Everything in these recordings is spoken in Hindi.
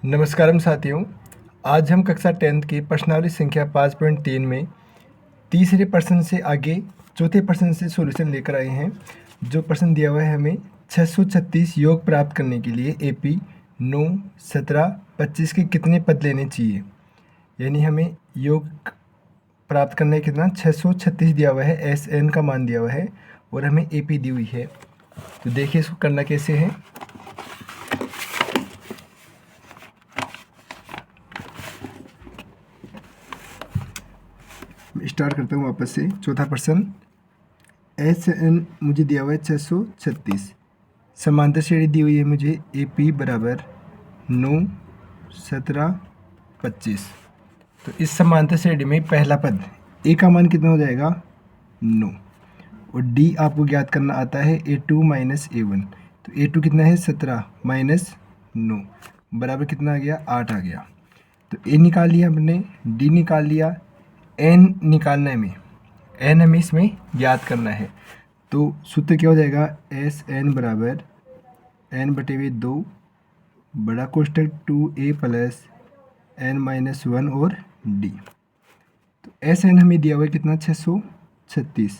नमस्कारम साथियों। आज हम कक्षा 10th की प्रश्नावली संख्या 5.3 में तीसरे प्रश्न से आगे चौथे प्रश्न से सॉल्यूशन लेकर आए हैं। जो प्रश्न दिया हुआ है हमें 636 योग प्राप्त करने के लिए AP 9, 17, 25 के कितने पद लेने चाहिए। यानी हमें योग प्राप्त करना है कितना 636 दिया हुआ है, SN का मान दिया हुआ है और हमें AP दी हुई है। तो देखिए इसको करना कैसे है। स्टार्ट करता हूँ वापस से। चौथा प्रश्न, SN मुझे दिया हुआ है 636, समांतर श्रेणी दी हुई है मुझे AP बराबर 9, 17, 25। तो इस समांतर श्रेणी में पहला पद A का मान कितना हो जाएगा 9 और D आपको ज्ञात करना आता है A2 माइनस A1। तो A2 कितना है 17 माइनस 9 बराबर कितना आ गया 8 आ गया। तो A निकाल लिया हमने, D निकाल लिया, N निकालना है हमें, N हमें इसमें ज्ञात करना है। तो सूत्र क्या हो जाएगा SN बराबर N/2 बड़ा कोष्टक 2A प्लस N माइनस 1 और D। तो SN हमें दिया हुआ है कितना 636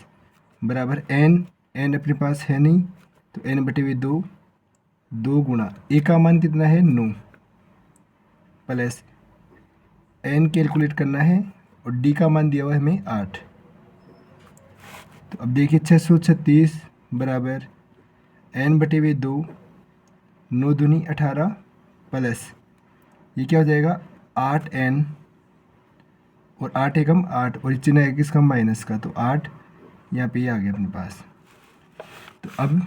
बराबर N अपने पास है नहीं, तो N/2 2 गुणा A का मान कितना है 9 प्लस N कैलकुलेट करना है और D का मान दिया हुआ है हमें 8। तो अब देखिए 636 बराबर N/2 9 दूनी 18 प्लस ये क्या हो जाएगा 8N और 8 एकम 8 और चिन्ह है किसका माइनस का, तो 8 यहाँ पे ये आ गया अपने पास। तो अब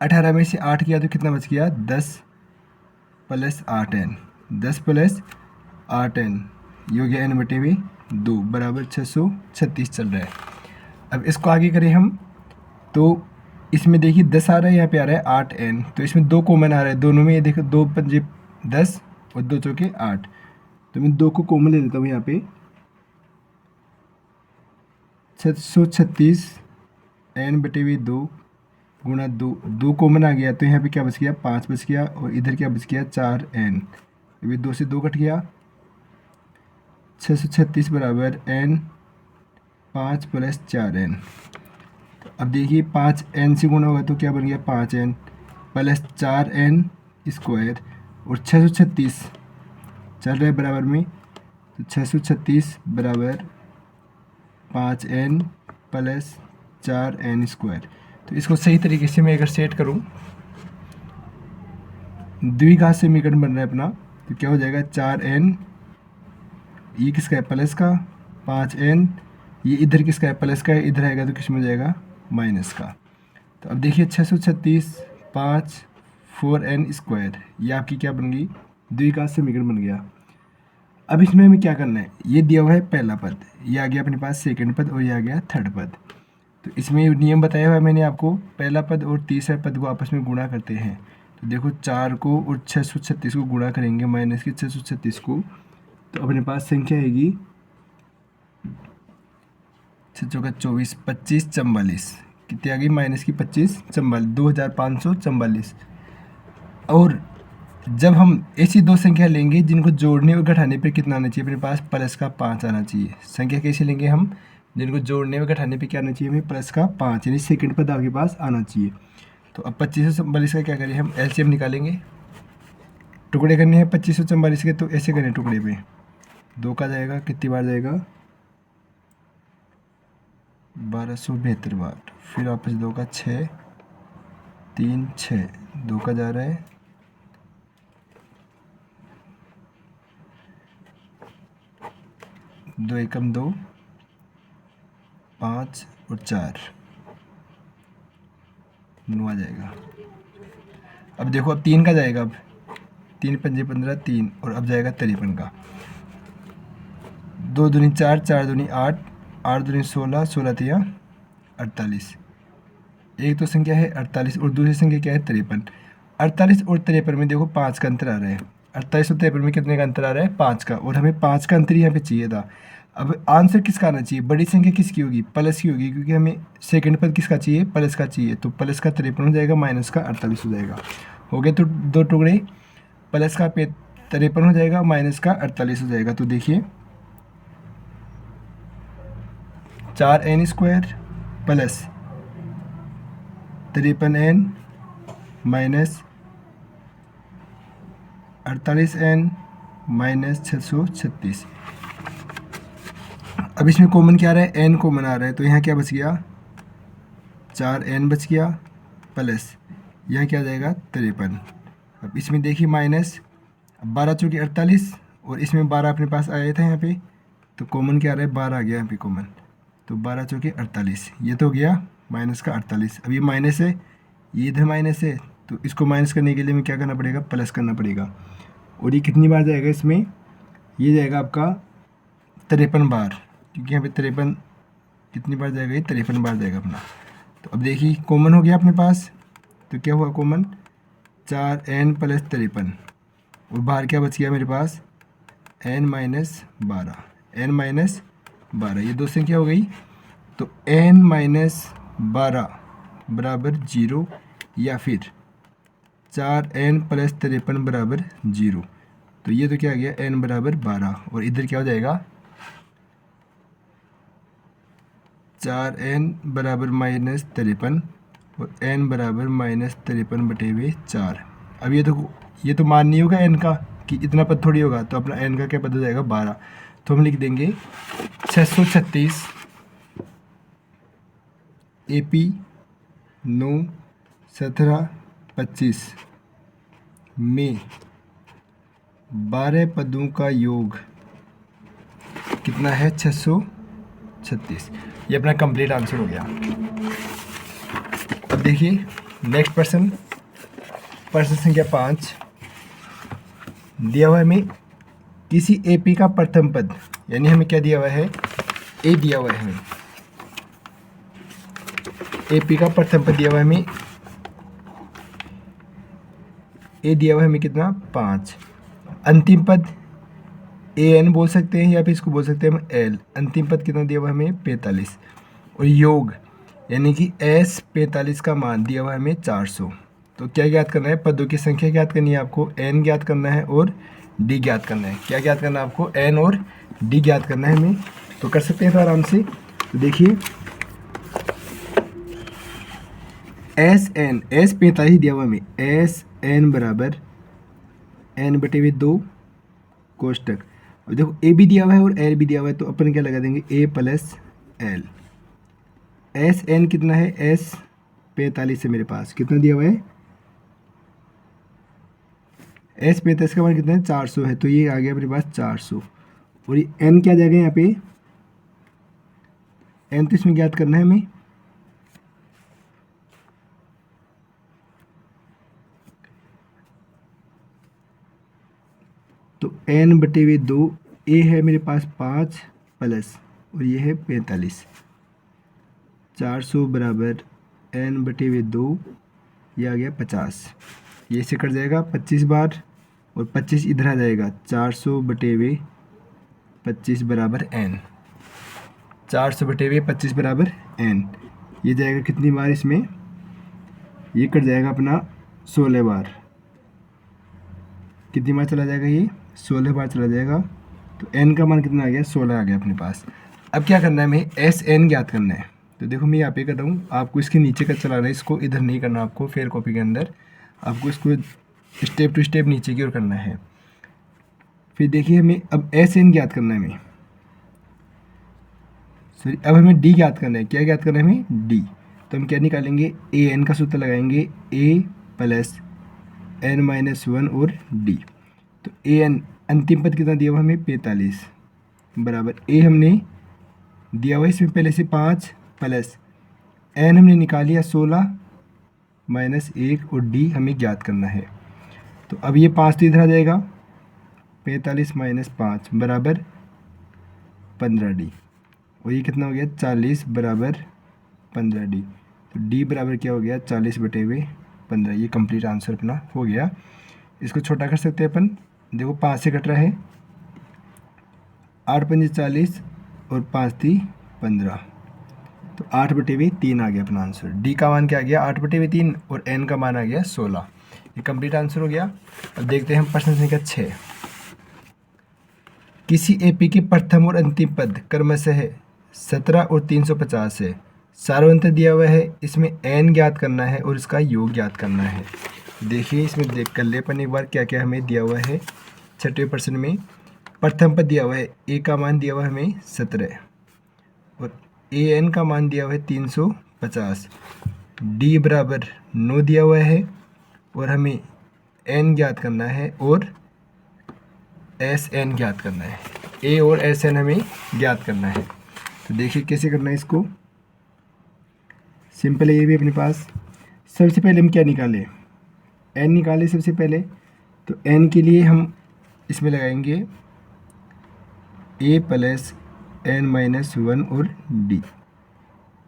18 में से 8 किया तो कितना बच गया 10 प्लस 8N, 10 प्लस 8N ये हो गया N/2 बराबर 636 चल रहा है। अब इसको आगे करें हम, तो इसमें देखिए 10 आ रहा है, यहाँ पे आ रहा है 8N, तो इसमें 2 कॉमन आ रहा है दोनों में। ये देखो 2 पंजे 10 और 2 चौके 8, तो मैं 2 को कॉमन ले लेता हूँ यहाँ पे। 636 N/2 गुणा 2 कॉमन आ गया, तो यहाँ पे क्या बच गया 5 बच गया और इधर क्या बच गया 4N। अभी 2 से 2 कट गया, 636 बराबर N 5 प्लस 4N। अब देखिए 5N से गुणा होगा तो क्या बन गया 5N प्लस 4N स्क्वायर और 636 चल रहा है बराबर में, तो 636 बराबर 5N प्लस 4N स्क्वायर। तो इसको सही तरीके से मैं अगर सेट करूं, द्विघात समीकरण बन रहा है अपना, तो क्या हो जाएगा 4N ये किसका है प्लस का, 5N ये इधर किसका है प्लस का है, इधर आएगा तो किस में हो जाएगा माइनस का। तो अब देखिए 636 5 4N स्क्वायर ये आपकी क्या बन गई द्विघात समीकरण बन गया। अब इसमें हमें क्या करना है, ये दिया हुआ है पहला पद, ये आ गया अपने पास सेकंड पद और ये आ गया थर्ड पद। तो इसमें नियम बताया हुआ है मैंने आपको, पहला पद और तीसरा पद को आपस में गुणा करते हैं। तो देखो 4 को और 636 को गुणा करेंगे माइनस के 636 को, तो अपने पास संख्या आएगी 6 चौका 24 25 44 कितनी आ गई माइनस की 25 44 2544। और जब हम ऐसी दो संख्या लेंगे जिनको जोड़ने और घटाने पर कितना आना चाहिए अपने पास प्लस का 5 आना चाहिए। संख्या कैसे लेंगे हम, जिनको जोड़ने और घटाने पे क्या आना चाहिए हमें प्लस का 5, यानी सेकंड पद आपके पास आना चाहिए। तो अब 2544 का क्या करें हम LCM निकालेंगे, टुकड़े करने हैं 2544 के, तो ऐसे करें टुकड़े पे 2 का जाएगा कितनी बार जाएगा 1272 बार, फिर वापस 2 का 6 3 6 2 का जा रहा है 2 एकम 2 5 और 4 9 आ जाएगा। अब देखो अब 3 का जाएगा, अब 3 पंजे 15 3 और अब जाएगा 53 का, 2 दूनी 4 4 दूनी 8 8 दूनी 16 16 तिया 48। एक तो संख्या है 48 और दूसरी संख्या क्या है 53। 48 और 53 में देखो 5 का अंतर आ रहा है, 48 और 53 में कितने का अंतर आ रहा है 5 का, और हमें 5 का अंतर यहाँ पे चाहिए था। अब आंसर किसका आना चाहिए, बड़ी संख्या किसकी होगी प्लस की होगी, क्योंकि हमें सेकंड पद किसका चाहिए प्लस का चाहिए। तो प्लस का 53 हो जाएगा माइनस का 48 हो जाएगा। हो गए तो 2 टुकड़े। प्लस का 53 हो जाएगा, माइनस का 48 हो जाएगा। तो देखिए 4n² plus 53n minus 48n minus 636। अब इसमें कॉमन क्या आ रहा है, n कॉमन आ रहा है, तो यहाँ क्या बच गया, 4n बच गया प्लस यहाँ क्या आ जाएगा 53। अब इसमें देखिए माइनस 12 चौकी 48 और इसमें 12 अपने पास आया था यहाँ पे, तो कॉमन क्या आ रहा है 12 आ गया यहाँ पे कॉमन, तो 12 चौकी 48, ये तो हो गया माइनस का 48। अब ये माइनस है, ये इधर माइनस है, तो इसको माइनस करने के लिए हमें क्या करना पड़ेगा, प्लस करना पड़ेगा। और ये कितनी बार जाएगा इसमें, ये जाएगा आपका 53 बार, क्योंकि यहाँ पे 53 कितनी बार जाएगा, ये 53 बार जाएगा अपना। तो अब देखिए कॉमन हो गया अपने पास, तो क्या हुआ कॉमन, 4n प्लस 53 और बाहर क्या बच गया मेरे पास, n माइनस 12, n माइनस 12, ये दो संख्या हो गई। तो n माइनस 12 बराबर 0 या फिर 4n प्लस 53 बराबर 0। तो ये तो क्या आ गया, n बराबर 12 और इधर क्या हो जाएगा, 4n बराबर माइनस 53 और n बराबर माइनस 53/4। अब ये तो मान नहीं होगा n का कि इतना पद थोड़ी होगा, तो अपना n का क्या पद हो जाएगा 12। तो हम लिख देंगे 636 AP 9 17 25 में 12 पदों का योग कितना है, 636। ये अपना कंप्लीट आंसर हो गया। अब देखिए नेक्स्ट प्रश्न संख्या 5 दिया हुआ है हमें किसी एपी का प्रथम पद, यानी हमें क्या दिया हुआ है, ए दिया हुआ है हमें, एपी का प्रथम पद दिया हुआ है हमें, ए दिया हुआ है हमें कितना 5, अंतिम पद an बोल सकते हैं या फिर इसको बोल सकते हैं हम l, अंतिम पद कितना दिया हुआ है हमें 45 और योग यानी कि s45 का मान दिया हुआ है हमें 400। तो क्या ज्ञात करना है, पदों की संख्या ज्ञात करनी है आपको, n ज्ञात करना है और d ज्ञात करना है। क्या ज्ञात करना है आपको, n और d ज्ञात करना है हमें, तो कर सकते हैं तो आराम से। तो देखिए s45 दिया हुआ हमें, sn बराबर n/2 कोष्टक, और देखो ए भी दिया हुआ है और एल भी दिया हुआ है, तो अपन क्या लगा देंगे a plus L. S N कितना है, s45 है मेरे पास, कितना दिया हुआ है, s45 का मान कितना है 400 है, तो ये आ गया मेरे पास 400। और ये n क्या जाएगा यहाँ पे, n तो इसमें ज्ञात करना है हमें, तो n/2 a है मेरे पास 5 प्लस और ये है 45, 400 बराबर n/2, ये आ गया 50, ये से कट जाएगा 25 बार और 25 इधर आ जाएगा, 400/25 बराबर n, 400/25 बराबर n, ये जाएगा कितनी बार इसमें, ये कट जाएगा अपना 16 बार, कितनी बार चला जाएगा ये 16 बार चला जाएगा। तो n का मान कितना आ गया, 16 आ गया अपने पास। अब क्या करना है हमें, sn ज्ञात करना है, तो देखो मैं यहाँ पे कर रहा हूँ, आपको इसके नीचे का चलाना है, इसको इधर नहीं करना, आपको फेयर कॉपी के अंदर आपको इसको स्टेप टू स्टेप नीचे की ओर करना है। फिर देखिए हमें अब sn ज्ञात करना है हमें, सॉरी अब हमें d ज्ञात करना है। क्या ज्ञात करना है हमें, d, तो हम क्या निकालेंगे, an का सूत्र लगाएंगे, a प्लस n-1 और d। तो an अंतिम पद कितना दिया हुआ हमें 45 बराबर a हमने दिया हुआ इसमें पहले से 5 प्लस n हमने निकाल लिया 16 माइनस 1 और d हमें ज्ञात करना है। तो अब ये 5 तो इधर आ जाएगा, 45 माइनस 5 बराबर 15d और ये कितना हो गया 40 बराबर 15d। तो d बराबर क्या हो गया 40/15। ये कंप्लीट आंसर अपना हो गया। इसको छोटा कर सकते हैं अपन, देखो 5 से कट रहा है, 8 पंजे 40 और 5 × 3 = 15, तो 8/3 आ गया अपना आंसर। डी का मान क्या आ गया 8/3 और n का मान आ गया 16। ये कंप्लीट आंसर हो गया। अब देखते हैं हम प्रश्न संख्या 6। किसी एपी के प्रथम और अंतिम पद क्रमशः 17 और 350 है। सारवंतर दिया हुआ है, इसमें n ज्ञात करना है और इसका योग ज्ञात करना है। देखिए इसमें देख कर ले अपन एक बार क्या क्या हमें दिया हुआ है। छठवें प्रश्न में प्रथम पद दिया हुआ है, ए का मान दिया हुआ है हमें 17 और ए एन का मान दिया हुआ है 350, डी बराबर 9 दिया हुआ है और हमें एन ज्ञात करना है और एस एन ज्ञात करना है। ए और एस एन हमें ज्ञात करना है। तो देखिए कैसे करना है इसको। सिंपल है ये भी अपने पास। सबसे पहले हम क्या निकालें, एन निकालें सबसे पहले। तो एन के लिए हम इसमें लगाएंगे ए प्लस एन माइनस 1 और डी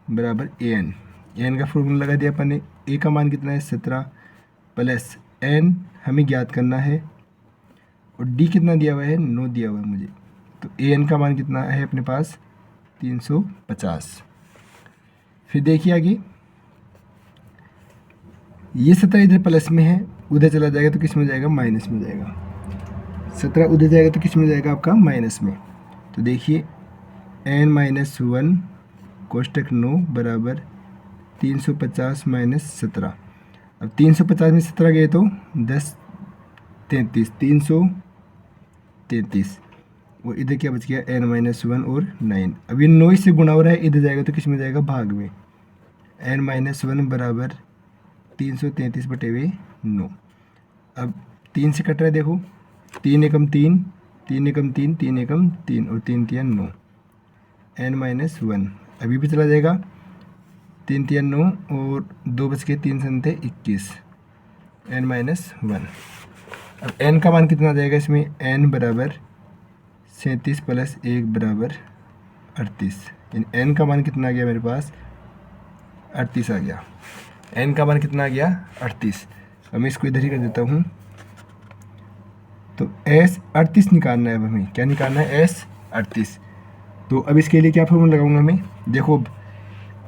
बराबर ए एन। एन का फॉर्मूला लगा दिया अपन ने। ए का मान कितना है 17 प्लस एन हमें ज्ञात करना है और डी कितना दिया हुआ है 9 दिया हुआ है मुझे। तो ए एन का मान कितना है अपने पास 350। फिर देखिए आगे, ये 17 इधर प्लस में है, उधर चला जाएगा तो किस में जाएगा, माइनस में जाएगा। 17 उधर जाएगा तो किस में जाएगा आपका, माइनस में। तो देखिए एन माइनस 1 कोष्टक 9 बराबर 350 माइनस 17। अब 350 में 17 गए तो 10 33 333 और इधर क्या बच गया एन माइनस 1 और 9। अब ये 9 से गुणा हो रहा है, इधर जाएगा तो किस में जाएगा, भाग में। एन माइनस 1 बराबर 333/9। अब 3 से कट रहा है, देखो 3 एकम 3 3 एकम 3 3 एकम 3 और 3 3 9। एन माइनस 1 अभी भी चला जाएगा, 3 3 9 और 2 बच के 3 संते 21 एन माइनस 1। अब एन का मान कितना आ जाएगा इसमें, एन बराबर 37 प्लस 1 बराबर 38। एन का मान कितना आ गया मेरे पास, 38 आ गया। एन का मान कितना आ गया, 38। अब मैं इसको इधर ही कर देता हूँ। तो एस 38 निकालना है। अब हमें क्या निकालना है, एस 38। तो अब इसके लिए क्या फॉर्मूला लगाऊंगा मैं, देखो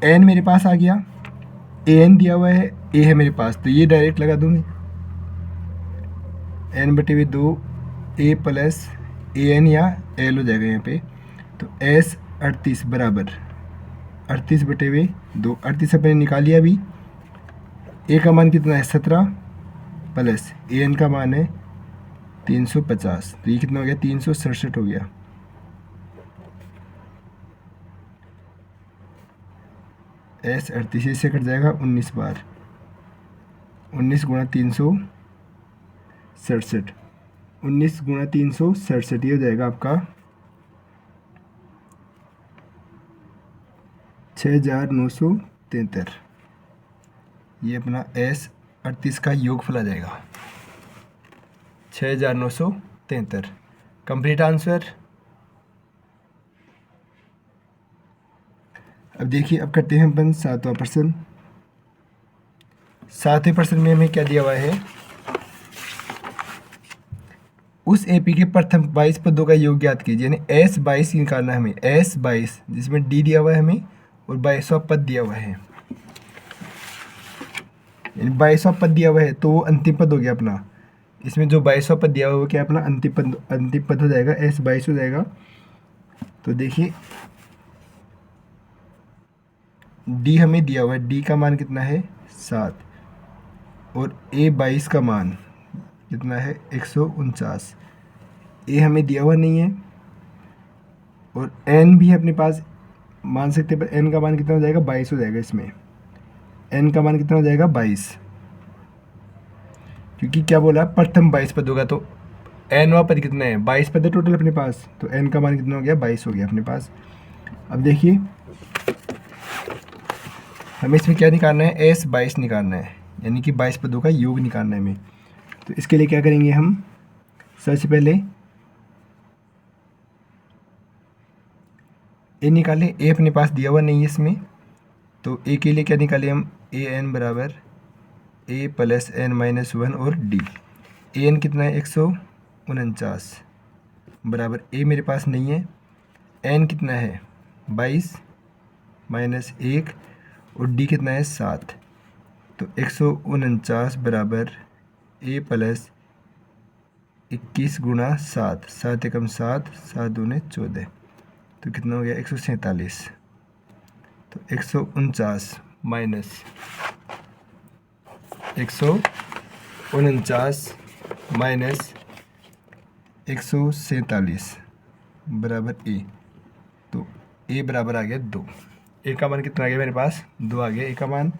एन मेरे पास आ गया, ए एन दिया हुआ है, ए है मेरे पास, तो ये डायरेक्ट लगा दूँ मैं। एन बटे हुए 2 ए प्लस ए एन या एल हो जाएगा यहाँ पे। तो एस 38 बराबर 38 बटे हुए 2। 38 अपने निकाल लिया अभी। ए का मान कितना है 17 प्लस ए एन का मान है 350। तो ये कितना हो गया, 367 हो गया। एस 38 से कट जाएगा 19 बार, 19 गुणा 367, 19 गुणा 367 ये हो जाएगा आपका 6973। ये अपना एस 38 का योगफल आ जाएगा 6973। Complete answer. अब देखिए, अब करते हैं अपन 7वां प्रश्न। 7वें प्रश्न में हमें क्या दिया हुआ है, उस एपी के प्रथम 22 पदों का योग ज्ञात कीजिए। यानी एस 22 निकालना है हमें, एस 22 जिसमें डी दिया हुआ है हमें और 22वां पद दिया हुआ है। 22वां पद दिया हुआ है तो वो अंतिम पद हो गया अपना। इसमें जो 22वां पद दिया हुआ है वो क्या अपना अंतिम पद हो जाएगा, एस 22 हो जाएगा। तो देखिए डी हमें दिया हुआ है, डी का मान कितना है 7 और ए 22 का मान कितना है 149। ए हमें दिया हुआ नहीं है और एन भी है अपने पास, मान सकते हैं, पर एन का मान कितना हो जाएगा 22 हो जाएगा। इसमें एन का मान कितना हो जाएगा 22, क्योंकि क्या बोला प्रथम 22 पद होगा। तो एनवा पद कितना है 22 पद है टोटल अपने पास, तो एन का मान कितना हो गया 22 हो गया अपने पास। अब देखिए हमें इसमें क्या निकालना है, एस 22 निकालना है, यानी कि 22 पदों का योग निकालना है हमें। तो इसके लिए क्या करेंगे हम, सबसे पहले ए निकालें। ए अपने पास दिया हुआ नहीं है इसमें, तो ए के लिए क्या निकालें हम, ए एन बराबर ए प्लस एन माइनस 1 और डी। ए एन कितना है 149 बराबर ए मेरे पास नहीं है, एन कितना है 22 माइनस 1 और डी कितना है 7। तो 149 बराबर ए प्लस 21 गुणा 7, 7 एकम 7, 7 दूने 14, तो कितना हो गया 147। तो 149 माइनस 149 माइनस 147 बराबर ए। तो ए बराबर आ गया 2। ए का मान कितना आ गया मेरे पास? 2 आ गया ए का मान।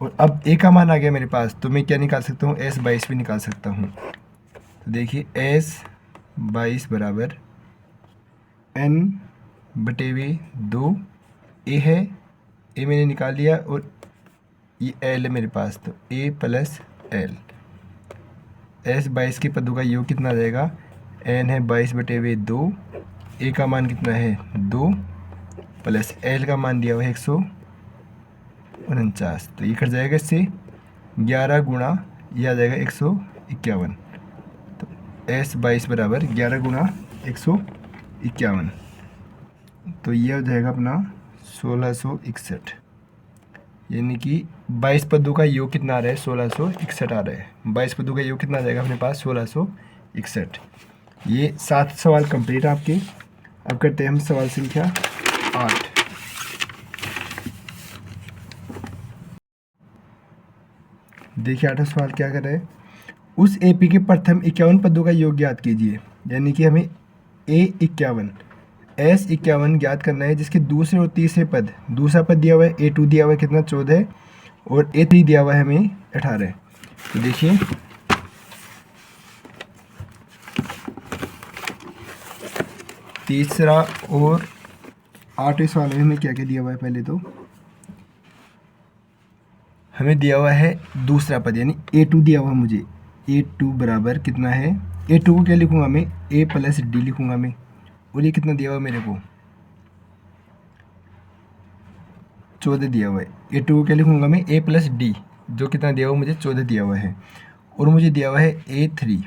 और अब ए का मान आ गया मेरे पास, तो मैं क्या निकाल सकता हूँ? S22 भी निकाल सकता हूँ। तो देखिए S22 बराबर n/2। ए है, ए मैंने निकाल लिया, और ये L है मेरे पास, तो A प्लस L। S22 के पदों का योग कितना आ जाएगा? n है 22/2, ए का मान कितना है 2, प्लस L का मान दिया हुआ है 149, तो ये कट जाएगा इससे 11 गुणा, ये आ जाएगा 151। तो S22 बराबर 11 गुणा 151, तो ये हो जाएगा अपना 1661। यानी कि 22 पदों का योग कितना आ रहा है? 1661 आ रहा है। 22 पदों का योग कितना आ जाएगा अपने पास? 1661। ये 7 सवाल कंप्लीट आपके। अब करते हैं हम सवाल संख्या 8। देखिए 8वां सवाल क्या कर रहा है? उस एपी के प्रथम 51 पदों का योग ज्ञात कीजिए। यानी कि हमें A51 S51 ज्ञात करना है, जिसके दूसरे और तीसरे पद, दूसरा पद दिया हुआ है A2 दिया हुआ है कितना 14, और A3 दिया हुआ है हमें 18। तो देखिए तीसरा और 8वें सवाल में हमें क्या क्या दिया हुआ है? पहले तो हमें दिया हुआ है दूसरा पद, यानी A2 दिया हुआ मुझे। A2 बराबर कितना है? A2 को क्या लिखूंगा मैं? A प्लस डी लिखूंगा मैं। और ये कितना दिया हुआ है मेरे को? 14 दिया हुआ है। A2 को क्या लिखूंगा मैं? A प्लस डी, जो कितना दिया हुआ मुझे? 14 दिया हुआ है। और मुझे दिया हुआ है A3,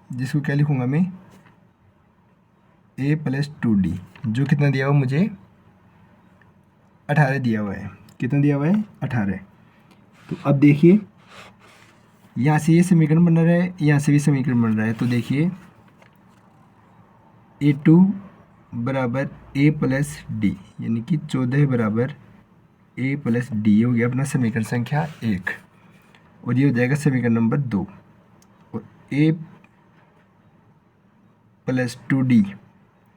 जिसको क्या लिखूंगा मैं? A प्लस 2D, जो कितना दिया हुआ मुझे? 18 दिया हुआ है। कितना दिया हुआ है? 18। तो अब देखिए यहाँ से ये समीकरण बन रहा है, यहाँ से भी समीकरण बन रहा है। तो देखिए A2 बराबर A प्लस डी, यानी कि 14 बराबर A प्लस डी हो गया अपना समीकरण संख्या 1। और ये हो जाएगा समीकरण नंबर 2। और A प्लस 2D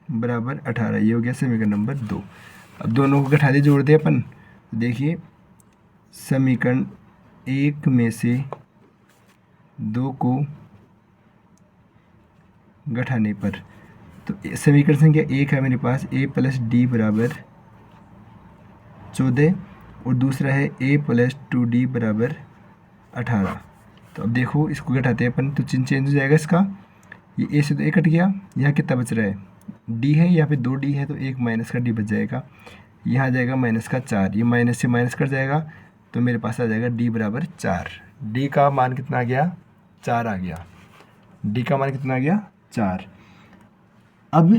बराबर 18, ये हो गया समीकरण नंबर 2। अब दोनों को घटा दे, जोड़ दे अपन। देखिए समीकरण 1 में से 2 को घटाने पर, तो समीकरण संख्या 1 है मेरे पास A प्लस डी बराबर 14, और दूसरा है A प्लस 2D बराबर 18। तो अब देखो इसको घटाते हैं अपन, तो चिन्ह चेंज हो जाएगा इसका। ये A से तो A कट गया, यहाँ कितना बच रहा है? D है, यहाँ पे 2D है, तो एक माइनस का D बच जाएगा। यहाँ आ जाएगा माइनस का 4, ये माइनस से माइनस कट जाएगा, तो मेरे पास आ जाएगा D बराबर 4। D का मान कितना आ गया? 4 आ गया। D का मान कितना आ गया? 4। अब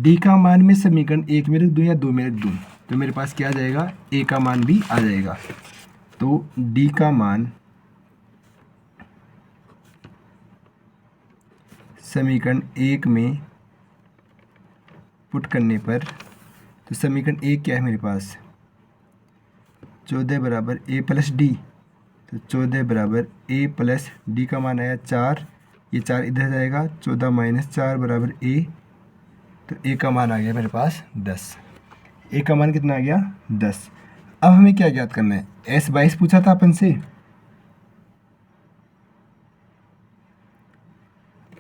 D का मान में समीकरण 1 में रख दूँ या 2 में रख दूँ, तो मेरे पास क्या आ जाएगा? A का मान भी आ जाएगा। तो D का मान समीकरण 1 में पुट करने पर, तो समीकरण 1 क्या है मेरे पास? 14 बराबर A प्लस डी, तो 14 बराबर A प्लस डी का मान आया 4, ये 4 इधर जाएगा, 14 माइनस 4 बराबर A, तो A का मान आ गया मेरे पास 10। A का मान कितना आ गया? 10। अब हमें क्या ज्ञात करना है? S22 पूछा था अपन से।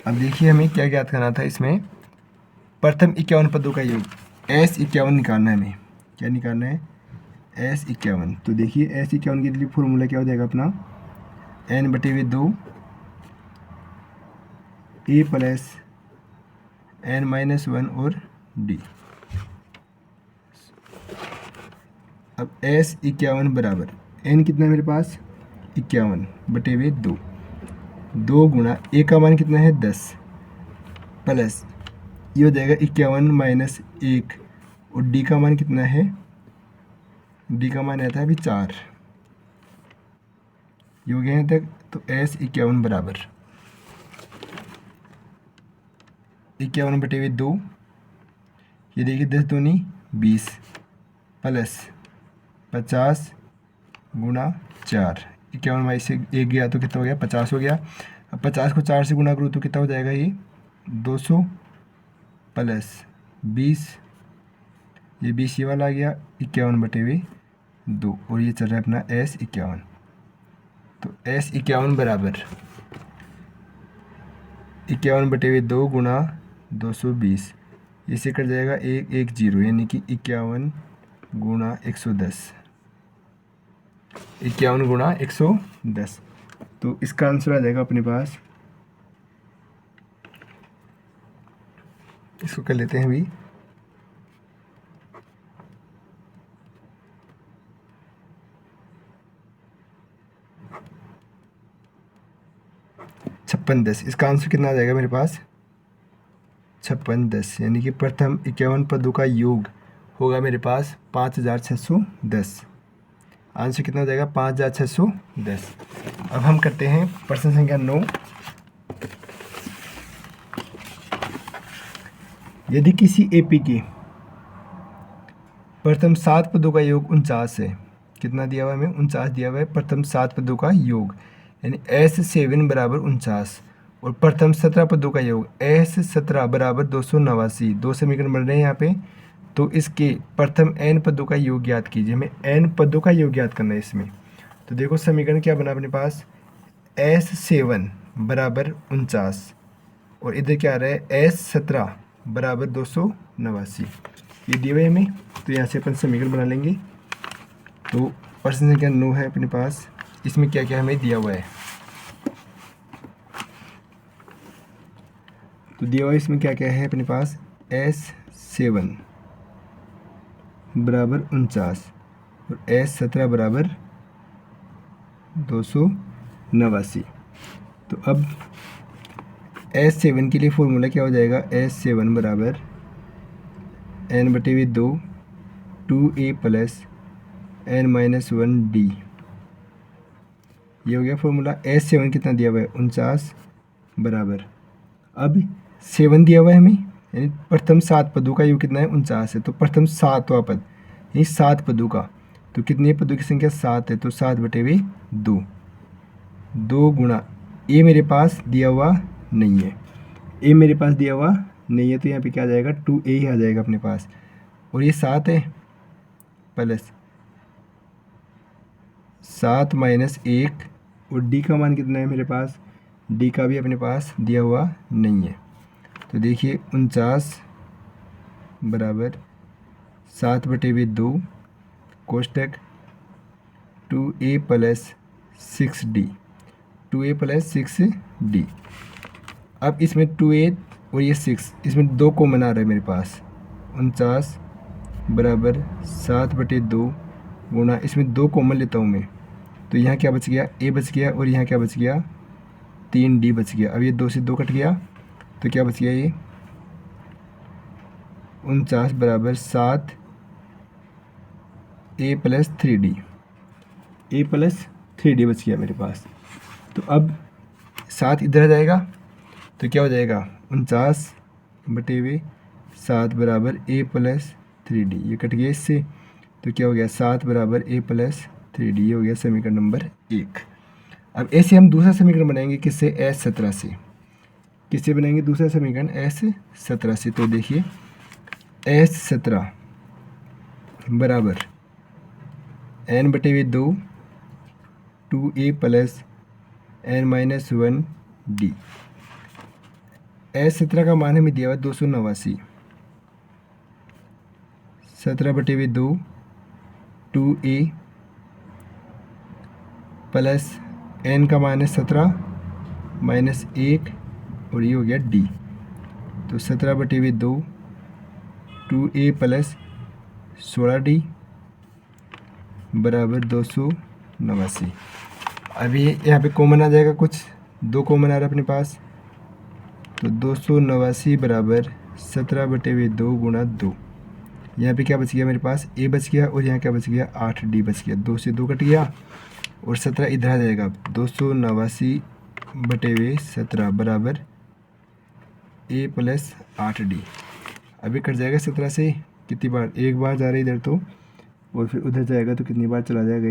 अब देखिए हमें क्या ज्ञात करना था इसमें? प्रथम 51 पदों का योग S51 निकालना है हमें। क्या निकालना है? S51। तो देखिए S51 के लिए फॉर्मूला क्या हो जाएगा अपना? n/2 A प्लस n-1 और D। अब S51 बराबर n कितना है मेरे पास? 51/2, 2 गुणा A का मान कितना है? 10, प्लस ये हो जाएगा 51 माइनस 1, और D का मान कितना है? D का मान आता है अभी 4। ये हो गया यहाँ तक। तो S51 बराबर 51 बटे हुए 2, ये देखिए 10 दूनी 20 प्लस 50 गुणा 4, 51 में से 1 गया तो कितना हो गया 50 हो गया। अब 50 को 4 से गुणा करूँ तो कितना हो जाएगा ये 200 प्लस 20, ये 20 ये वाला आ गया 51 बटे हुए 2, और ये चल रहा है अपना S51। तो S51 बराबर 51 बटे हुए 2 गुणा 220, इससे कट जाएगा 110, यानी कि 51 गुणा 110, 51 गुणा 110। तो इसका आंसर आ जाएगा अपने पास, इसको कर लेते हैं अभी 5610। इसका आंसर कितना आ जाएगा मेरे पास 5610, यानी कि प्रथम 51 पदों का योग होगा मेरे पास 5610। आंसर कितना हो जाएगा 5610। अब हम करते हैं प्रश्न संख्या 9। यदि किसी एपी के प्रथम 7 पदों का योग 49 है, कितना दिया हुआ है हमें 49 दिया हुआ है, प्रथम 7 पदों का योग यानी S7 बराबर 49, और प्रथम 17 पदों का योग S17 बराबर 289, दो समीकरण बन रहे हैं यहाँ पे। तो इसके प्रथम n पदों का योग ज्ञात कीजिए, हमें n पदों का योग ज्ञात करना है इसमें। तो देखो समीकरण क्या बना अपने पास, S7 बराबर 49 और इधर क्या आ रहा है S17 बराबर 289, ये दिए हुए हमें। तो यहाँ से अपन समीकरण बना लेंगे। तो प्रश्न संख्या 9 है अपने पास, इसमें क्या क्या हमें दिया हुआ है। तो दिया हुआ है इसमें क्या क्या है अपने पास, S7 बराबर 49 और S17 बराबर 289। तो अब S7 के लिए फॉर्मूला क्या हो जाएगा, S7 बराबर n बटे हुए 2 2a प्लस n-1d, ये हो गया फॉर्मूला। S7 कितना दिया हुआ है 49 बराबर, अब 7 दिया हुआ है हमें, यानी प्रथम 7 पदों का योग कितना है 49 है, तो प्रथम 7वां पद यानी 7 पदों का, तो कितने पदों की संख्या 7 है, तो 7 बटे हुए 2, 2 गुणा ए मेरे पास दिया हुआ नहीं है, ए मेरे पास दिया हुआ नहीं है, तो यहाँ पे क्या आ जाएगा 2a ही आ जाएगा अपने पास, और ये 7 है प्लस 7 माइनस 1, और डी का मान कितना है मेरे पास, डी का भी अपने पास दिया हुआ नहीं है। तो देखिए 49 बराबर 7 बटे हुए 2 कोष्टक 2a plus 6d, 2a plus 6d। अब इसमें 2a और ये 6, इसमें 2 कॉमन आ रहा है मेरे पास, 49 बराबर 7 बटे 2 गुणा, इसमें 2 कॉमन लेता हूँ मैं, तो यहाँ क्या बच गया a बच गया, और यहाँ क्या बच गया 3d बच गया। अब ये 2 से 2 कट गया, तो क्या बच गया ये 49 बराबर 7 a plus 3d, a plus 3d बच गया मेरे पास। तो अब 7 इधर आ जाएगा, तो क्या हो जाएगा 49 बटे हुए 7 बराबर a प्लस 3d, ये कट गया इससे, तो क्या हो गया 7 बराबर a प्लस 3d, ये हो गया समीकरण नंबर 1। अब ऐसे हम दूसरा समीकरण बनाएंगे किससे, S17 से। किससे बनाएंगे दूसरा समीकरण, S17 से। तो देखिए S17 बराबर n बटे हुए 2 2a प्लस n-1d, S17 का मान हमें दिया हुआ 289, 17 बटे हुए 2 2a प्लस n का मान है 17 माइनस 1, और ये हो गया d, तो 17 बटे हुए 2 2a प्लस 16d बराबर 289। अभी यहाँ पे कॉमन आ जाएगा, कुछ 2 कॉमन आ रहा है अपने पास, तो 289 बराबर 17 बटे हुए 2 गुणा 2, यहाँ पे क्या बच गया मेरे पास a बच गया, और यहाँ क्या बच गया 8d बच गया, 2 से 2 कट गया, और 17 इधर आ जाएगा, 289 बटे हुए 17 बराबर ए प्लस 8d। अभी कट जाएगा 17 से कितनी बार, एक बार जा रहा है इधर तो, और फिर उधर जाएगा तो कितनी बार चला जाएगा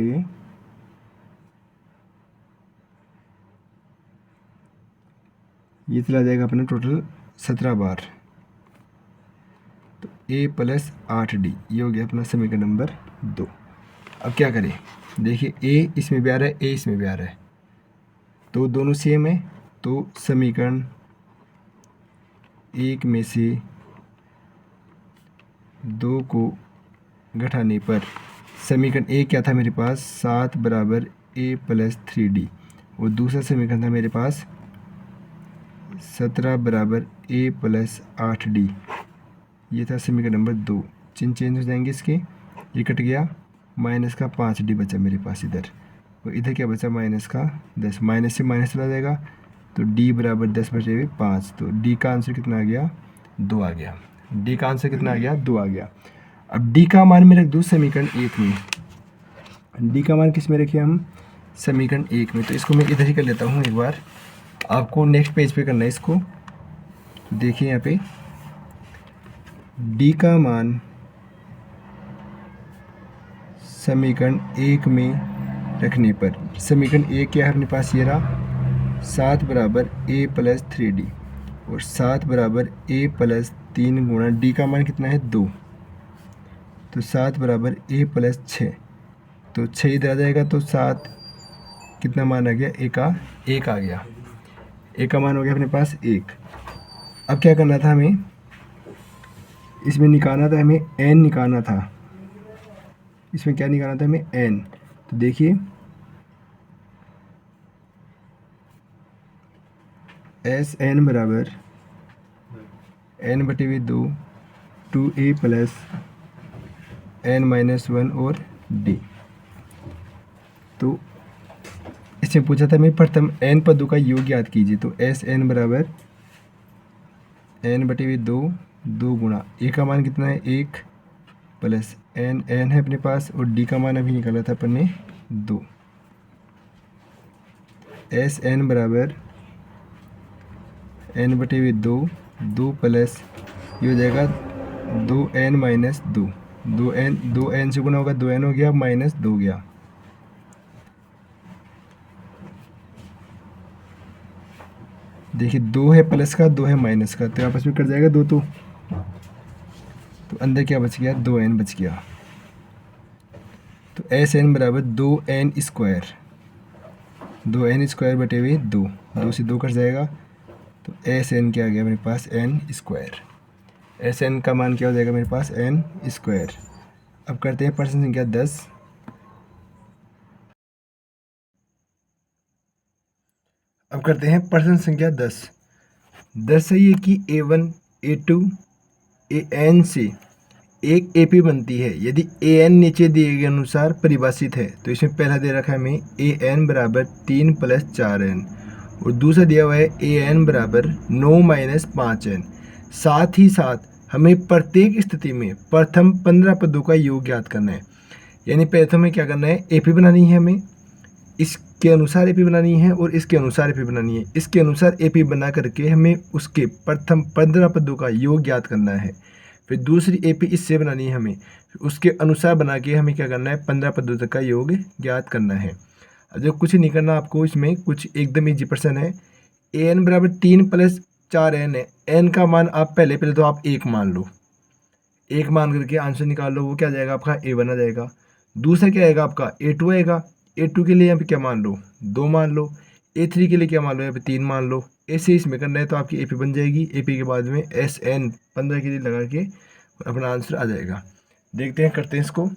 ये चला जाएगा अपना टोटल 17 बार। तो ए प्लस 8d ये हो गया अपना समीकरण नंबर 2। अब क्या करें, देखिए ए इसमें भी आ रहा है, ए इसमें भी आ रहा है, तो दोनों सेम है। तो समीकरण एक में से 2 को घटाने पर समीकरण ए क्या था मेरे पास, 7 बराबर ए प्लस 3d, और दूसरा समीकरण था मेरे पास 17 बराबर ए प्लस 8d। ये था समीकरण नंबर 2। चिन्ह चेंज हो जाएंगे इसके, ये कट गया, माइनस का 5d बचा मेरे पास इधर, और इधर क्या बचा माइनस का 10, माइनस से माइनस चला जाएगा, तो d बराबर 10 बचे हुए 5। तो d का आंसर कितना आ गया, 2 आ गया। d का आंसर कितना आ गया, 2 आ गया। अब d का मान में रख दूँ समीकरण 1 में, d का मान किस में रखें हम, समीकरण 1 में। तो इसको मैं इधर ही कर लेता हूँ एक बार, आपको नेक्स्ट पेज पे करना है इसको। देखिए यहाँ पे d का मान समीकरण 1 में रखने पर, समीकरण 1 क्या है अपने पास, ये रहा 7 बराबर a प्लस 3d, और 7 बराबर a प्लस 3 गुणा d का मान कितना है 2, तो 7 बराबर a प्लस 6, तो 6 इधर आ जाएगा, तो 7 कितना मान आ गया, एक आ गया, a का मान हो गया अपने पास 1। अब क्या करना था हमें, इसमें निकालना था हमें n निकालना था, इसमें क्या निकालना था हमें n। तो देखिए एस एन बराबर n बटे हुए 2 2a प्लस n माइनस 1 और d। तो इसमें पूछा था मैं प्रथम n पदों का योग याद कीजिए, तो एस एन बराबर n बटे हुए 2 गुणा a का मान कितना है 1 प्लस n है अपने पास, और d का मान अभी निकाला था अपन ने 2। एस एन बराबर n बटे हुए 2 प्लस ये हो जाएगा 2n माइनस 2 से गुना होगा 2n हो गया, माइनस 2 गया। देखिए 2 है प्लस का, 2 है माइनस का, तो आपस में कट जाएगा 2, तो अंदर क्या बच गया, 2n बच गया। तो एस एन बराबर 2n स्क्वायर, 2n स्क्वायर बटे हुए 2 से 2 कट जाएगा, तो एस एन क्या आ गया मेरे पास, n स्क्वायर। एस एन का मान क्या हो जाएगा मेरे पास, n स्क्वायर। अब करते हैं प्रश्न संख्या 10। अब करते हैं प्रश्न संख्या 10। दर्शाइए कि a1 a2 an से एक AP बनती है यदि an नीचे दिए गए अनुसार परिभाषित है। तो इसमें पहला दे रखा है हमें an बराबर 3 प्लस 4n, और दूसरा दिया हुआ है an बराबर 9 माइनस 5n। साथ ही साथ हमें प्रत्येक स्थिति में प्रथम 15 पदों का योग ज्ञात करना है। यानी पहले तो हमें क्या करना है, AP बनानी है, हमें इसके अनुसार AP बनानी है और इसके अनुसार AP बनानी है। इसके अनुसार AP बना करके हमें उसके प्रथम 15 पदों का योग ज्ञात करना है। फिर दूसरी AP इससे बनानी है हमें, उसके अनुसार बना के हमें क्या करना है, 15 पदों तक का योग ज्ञात करना है। जो कुछ नहीं करना आपको, इसमें कुछ एकदम ईजी प्रश्न है। an बराबर 3 प्लस 4n है। n का मान आप पहले तो आप 1 मान लो, 1 मान करके आंसर निकाल लो, वो क्या जाएगा आपका a1 आ जाएगा। दूसरा क्या आएगा आपका a2 आएगा, a2 के लिए यहाँ पे क्या मान लो, 2 मान लो। a3 के लिए क्या मान लो, यहाँ पे 3 मान लो। ऐसे इसमें करना है तो आपकी AP बन जाएगी। AP के बाद में SN 15 के लिए लगा के अपना आंसर आ जाएगा। देखते हैं, करते हैं इसको।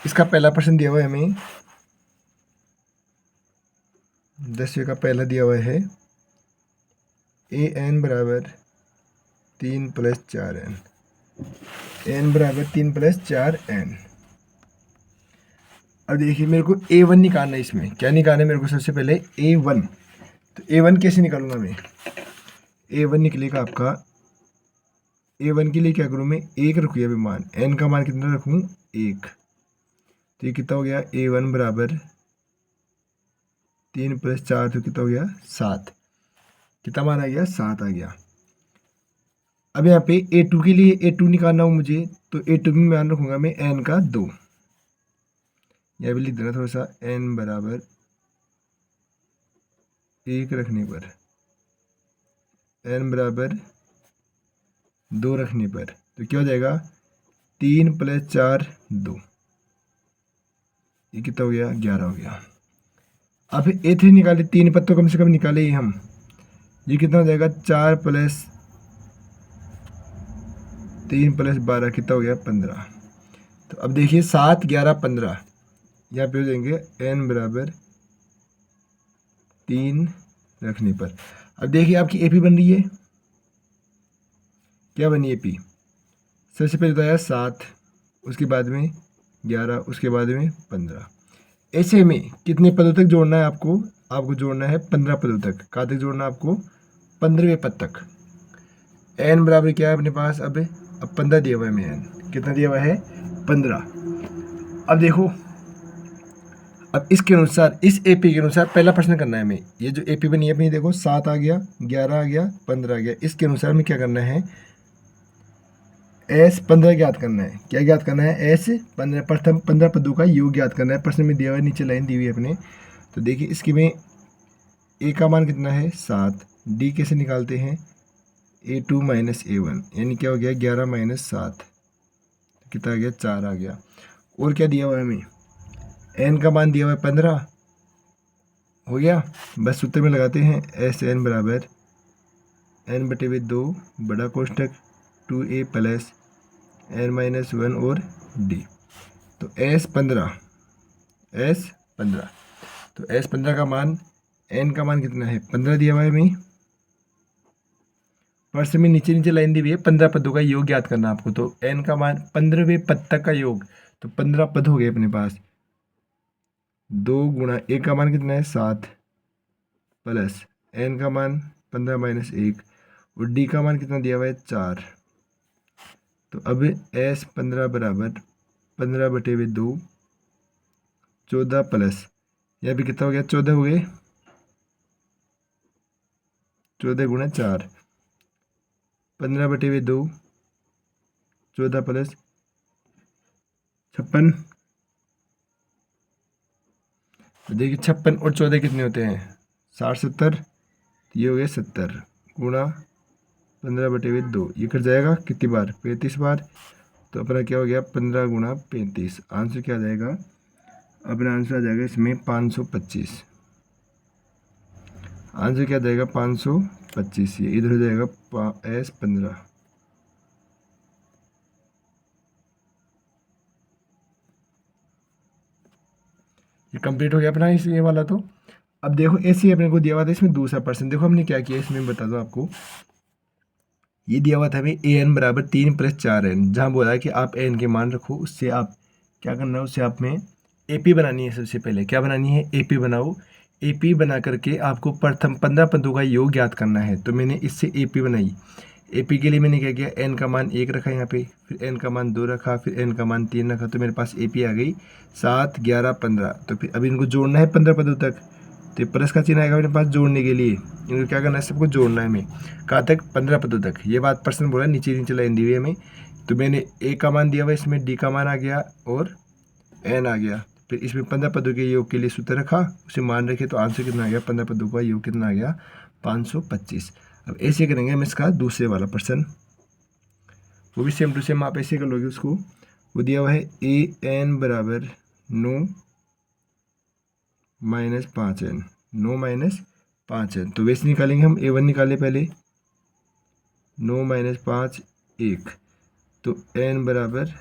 इसका पहला प्रश्न दिया हुआ है हमें, 10वें का पहला दिया हुआ है an बराबर 3 प्लस 4n, n बराबर 3 प्लस 4n। अब देखिए मेरे को a1 निकालना है। इसमें क्या निकालना है मेरे को, सबसे पहले a1। तो a1 कैसे निकालूंगा मैं, a1 निकलेगा आपका, a1 के लिए क्या करूँ मैं, 1 रखूँ यहाँ पे मान, n का मान कितना रखूँ, 1। तो ये कितना हो गया, a1 बराबर 3 + 4 तो कितना हो गया 7। कितना मान आ गया 7 आ गया। अब यहाँ पे A2 के लिए A2 निकालना हो मुझे, तो A2 में मान रखूँगा मैं n का 2। यह भी लिख देना थोड़ा सा, n बराबर 1 रखने पर, n बराबर 2 रखने पर तो क्या हो जाएगा 3 + 4 2। ये कितना हो गया 11 हो गया। अब A3 निकाले, 3 पद तो कम से कम निकाले ही हम। ये कितना हो जाएगा 4 + 3 + 12 कितना हो गया 15। तो अब देखिए 7 11 15 यहाँ पे हो जाएंगे n बराबर 3 रखने पर। अब देखिए आपकी AP बन रही है, क्या बनी AP? सबसे पहले तो आया 7, उसके बाद में 11, उसके बाद में 15। ऐसे में कितने पदों तक जोड़ना है आपको? आपको जोड़ना है 15 पदों तक। कहाँ तक जोड़ना है आपको? 15वें पद तक। n बराबर क्या है अपने पास? अब 15 दिया हुआ है हमें n। कितना दिया हुआ है? 15। अब देखो, अब इसके अनुसार, इस AP के अनुसार पहला प्रश्न करना है हमें। ये जो AP बनी है अपनी, देखो 7 आ गया, 11 आ गया, 15 आ गया। इसके अनुसार हमें क्या करना है? S 15 ज्ञात करना है। क्या ज्ञात करना है? S 15, प्रथम 15 पदों का योग ज्ञात करना है। प्रश्न में दिया हुआ है, नीचे लाइन दी हुई है अपने। तो देखिए इसके में A का मान कितना है 7। D कैसे निकालते हैं? A2 - A1, यानी क्या हो गया 11 - 7, कितना आ गया 4 आ गया। और क्या दिया हुआ है हमें? n का मान दिया हुआ है 15, हो गया। बस सूत्र में लगाते हैं, SN बराबर n/2 बड़ा कोष्टक 2A + n - 1 और D। तो S15, तो S15 का मान, n का मान कितना है 15 दिया हुआ है हमें। प्रश्न में नीचे नीचे लाइन दी हुई है, 15 पदों का योग ज्ञात करना आपको। तो n का मान 15वें पद तक का योग, तो 15 पद हो गए अपने पास। 2 गुणा A का मान कितना है 7 प्लस n का मान 15 - 1 और D का मान कितना दिया हुआ है 4। तो अब S15 बराबर 15/2 14 प्लस, यह भी कितना हो गया 14 हो गए, 14 गुणा 4, 15/2 14 प्लस 56। तो देखिए 56 और 14 कितने होते हैं 60 70, ये हो गया 70 गुणा 15/2। ये कट जाएगा कितनी बार? 35 बार। तो अपना क्या हो गया 15 गुणा 35। आंसर क्या आ जाएगा? अपना आंसर आ जाएगा इसमें 525। आंसर क्या आ जाएगा 525। ये इधर हो जाएगा S15। ये कंप्लीट हो गया अपना इस ये वाला। तो अब देखो ऐसे ही अपने को दिया हुआ था इसमें दूसरा पर्सन। देखो हमने क्या किया इसमें, बता दो आपको। ये दिया हुआ था हमें AN बराबर 3 + 4n, जहाँ बोला है कि आप n के मान रखो। उससे आप क्या करना है, उससे आप में AP बनानी है। सबसे पहले क्या बनानी है? AP बनाओ। AP बना करके आपको प्रथम 15 पदों का योग ज्ञात करना है। तो मैंने इससे AP बनाई। AP के लिए मैंने क्या किया, n का मान 1 रखा यहाँ पे, फिर n का मान 2 रखा, फिर n का मान 3 रखा। तो मेरे पास AP आ गई 7 11 15। तो फिर अभी इनको जोड़ना है 15 पदों तक। तो प्लस का चिन्ह आएगा मेरे पास जोड़ने के लिए। इनको क्या करना है, सबको जोड़ना है हमें। कहाँ तक? 15 पदों तक। ये बात पर्सन बोला, नीचे नीचे लाइन दी हुई है हमें। तो मैंने A का मान दिया हुआ, इसमें D का मान आ गया और n आ गया। फिर इसमें 15 पदों के योग के लिए सूत्र रखा, उसे मान रखे। तो आंसर कितना आ गया? 15 पदों का योग कितना आ गया? 525। अब ऐसे करेंगे हम इसका दूसरे वाला प्रश्न, वो भी सेम टू सेम आप ऐसे कर लोगे उसको। वो दिया हुआ है AN बराबर 9 - 5n, 9 - 5n। तो वैसे निकालेंगे हम। A1 निकाले पहले, 9 - 5 1। तो n बराबर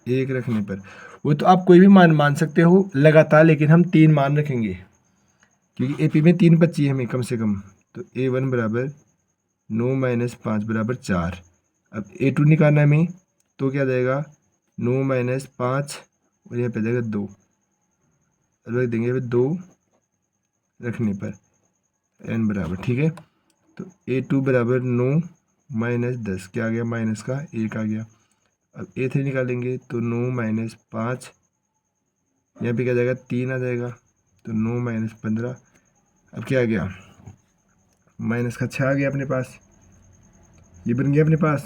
1 रखने पर, वो तो आप कोई भी मान मान सकते हो लगातार, लेकिन हम 3 मान रखेंगे क्योंकि AP में 3 बच्ची है हमें कम से कम। तो A1 बराबर 9 - 5 बराबर 4। अब A2 निकालना है हमें, तो क्या जाएगा 9 - 5 और यहाँ पे जाएगा 2, रख देंगे फिर 2 रखने पर n बराबर, ठीक है। तो A2 बराबर 9 - 10, क्या आ गया माइनस का 1 आ गया। अब A3 निकालेंगे तो 9 - 5, यहाँ पे क्या जाएगा 3 आ जाएगा। तो 9 माइनस 15, अब क्या आ गया, माइनस का 6 आ गया अपने पास, ये बन गया अपने पास,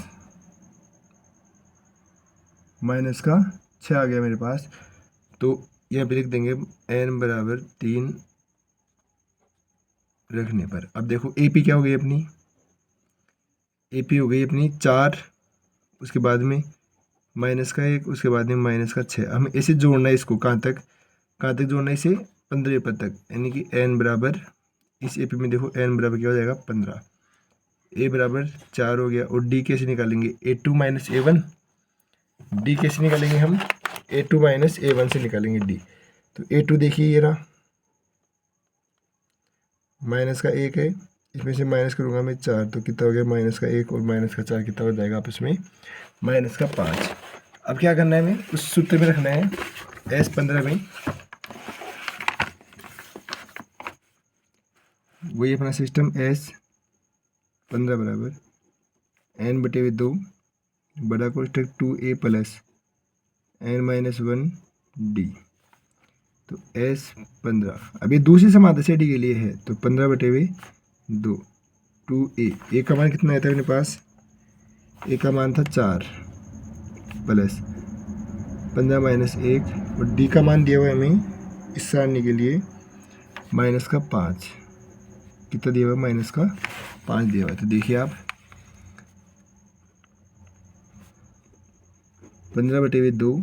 माइनस का 6 आ गया मेरे पास। तो यहाँ पे लिख देंगे n बराबर 3 रखने पर। अब देखो ए पी क्या हो गई अपनी, ए पी हो गई अपनी 4, उसके बाद में माइनस का 1, उसके बाद में माइनस का 6। हमें ऐसे जोड़ना है इसको, कहाँ तक जोड़ना है इसे, 15 पद तक, यानी कि n बराबर, इस ए पी में देखो n बराबर क्या हो जाएगा 15, ए बराबर 4 हो गया। और डी कैसे निकालेंगे, A2 माइनस A1, डी कैसे निकालेंगे हम, A2 माइनस A1 से निकालेंगे डी। तो A2 देखिए ये रहा, माइनस का 1 है, इसमें से माइनस करूँगा मैं 4, तो कितना हो गया, माइनस का 1 और माइनस का 4 कितना हो जाएगा आपस में, माइनस का 5। अब क्या करना है, हमें उस सूत्र में रखना है S15 में, वही अपना सिस्टम S15 बराबर n/2 बड़ा कोष्ठक 2a प्लस n-1 d। तो S15, अब ये दूसरी समानता से डी के लिए है, तो 15/2 2a, ए का मान कितना आया था अपने पास, ए का मान था 4 प्लस 15 माइनस 1, और डी का मान दिया हुआ है हमें इस सारणी के लिए माइनस का 5, कितना दिया हुआ है, माइनस का 5 दिया हुआ है। तो देखिए आप 15/2,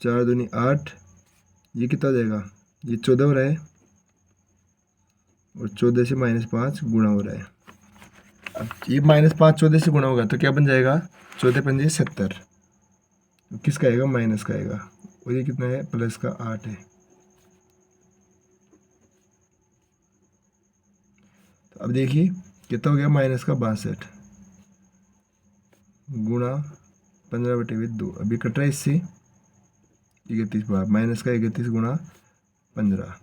4 दूनी 8, ये कितना हो जाएगा, ये 14 हो रहा है, और 14 से -5 गुणा हो रहा है। अब ये -5 14 से गुणा होगा तो क्या बन जाएगा, 14 पंजे 70, तो किसका आएगा, माइनस का आएगा, और ये कितना है, प्लस का 8 है। तो अब देखिए कितना हो गया, माइनस का 62 गुणा 15/2, अभी कट रहा है इससे 31 बार, माइनस का 31 गुणा 15,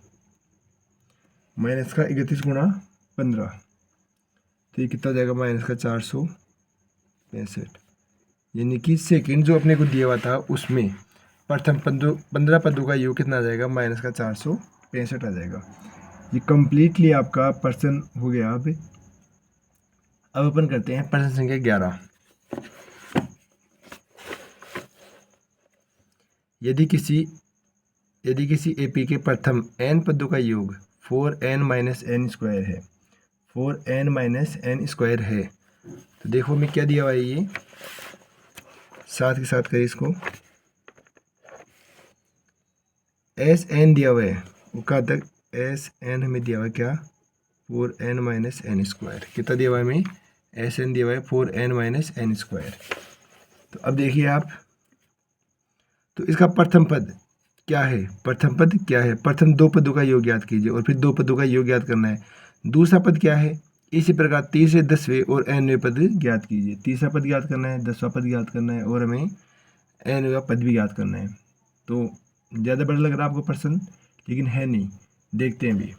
माइनस का 31 गुणा 15, तो ये कितना हो जाएगा, माइनस का 465, यानी कि सेकंड जो अपने को दिया हुआ था उसमें प्रथम 15 पदों का योग कितना आ जाएगा, माइनस का 465 आ जाएगा। ये कंप्लीटली आपका प्रश्न हो गया। अब अपन करते हैं प्रश्न संख्या 11। यदि किसी एपी के प्रथम n पदों का योग 4n माइनस एन स्क्वायर है, 4n माइनस एन स्क्वायर है, तो देखो मैं क्या दिया हुआ है, ये साथ के साथ करें इसको, एस एन दिया हुआ है, वो कहाँ तक, एस एन हमें दिया हुआ है क्या, 4n माइनस एन स्क्वायर, कितना दिया हुआ है हमें, एस एन दिया हुआ है 4n माइनस एन स्क्वायर। तो अब देखिए आप, तो इसका प्रथम पद क्या है, प्रथम 2 पदों का योग ज्ञात कीजिए, और फिर 2 पदों का योग ज्ञात करना है। दूसरा पद क्या है, इसी प्रकार तीसरे 10वें और nवें पद ज्ञात कीजिए। तीसरा पद ज्ञात करना है, 10वां पद ज्ञात करना है, और हमें nवें पद भी ज्ञात करना है। तो ज़्यादा बड़ा लग रहा है आपको प्रश्न, लेकिन है नहीं, देखते हैं भी।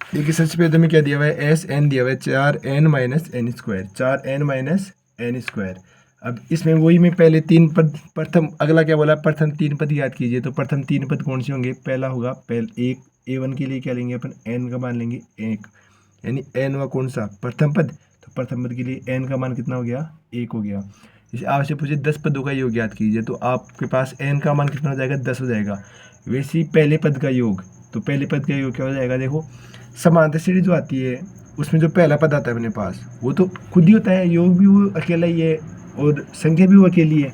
देखिए सबसे पहले में क्या दिया हुआ है, एस एन दिया हुआ है 4n minus N square, 4n minus N square. अब इसमें वही मैं पहले 3 पद, प्रथम अगला क्या बोला, प्रथम 3 पद याद कीजिए। तो प्रथम 3 पद कौन से होंगे, पहला होगा एक, a1 के लिए क्या लेंगे अपन, n का मान लेंगे 1, यानी n वा कौन सा, प्रथम पद। तो प्रथम पद के लिए n का मान कितना हो गया, 1 हो गया। जैसे आपसे पूछे 10 पदों का योग याद कीजिए, तो आपके पास n का मान कितना हो जाएगा, 10 हो जाएगा। वैसे ही पहले पद का योग, तो पहले पद का योग क्या हो जाएगा, देखो समांतर श्रेणी जो आती है उसमें जो पहला पद आता है अपने पास वो तो खुद ही होता है, योग भी वो अकेला ही है और संख्या भी वो अकेली है।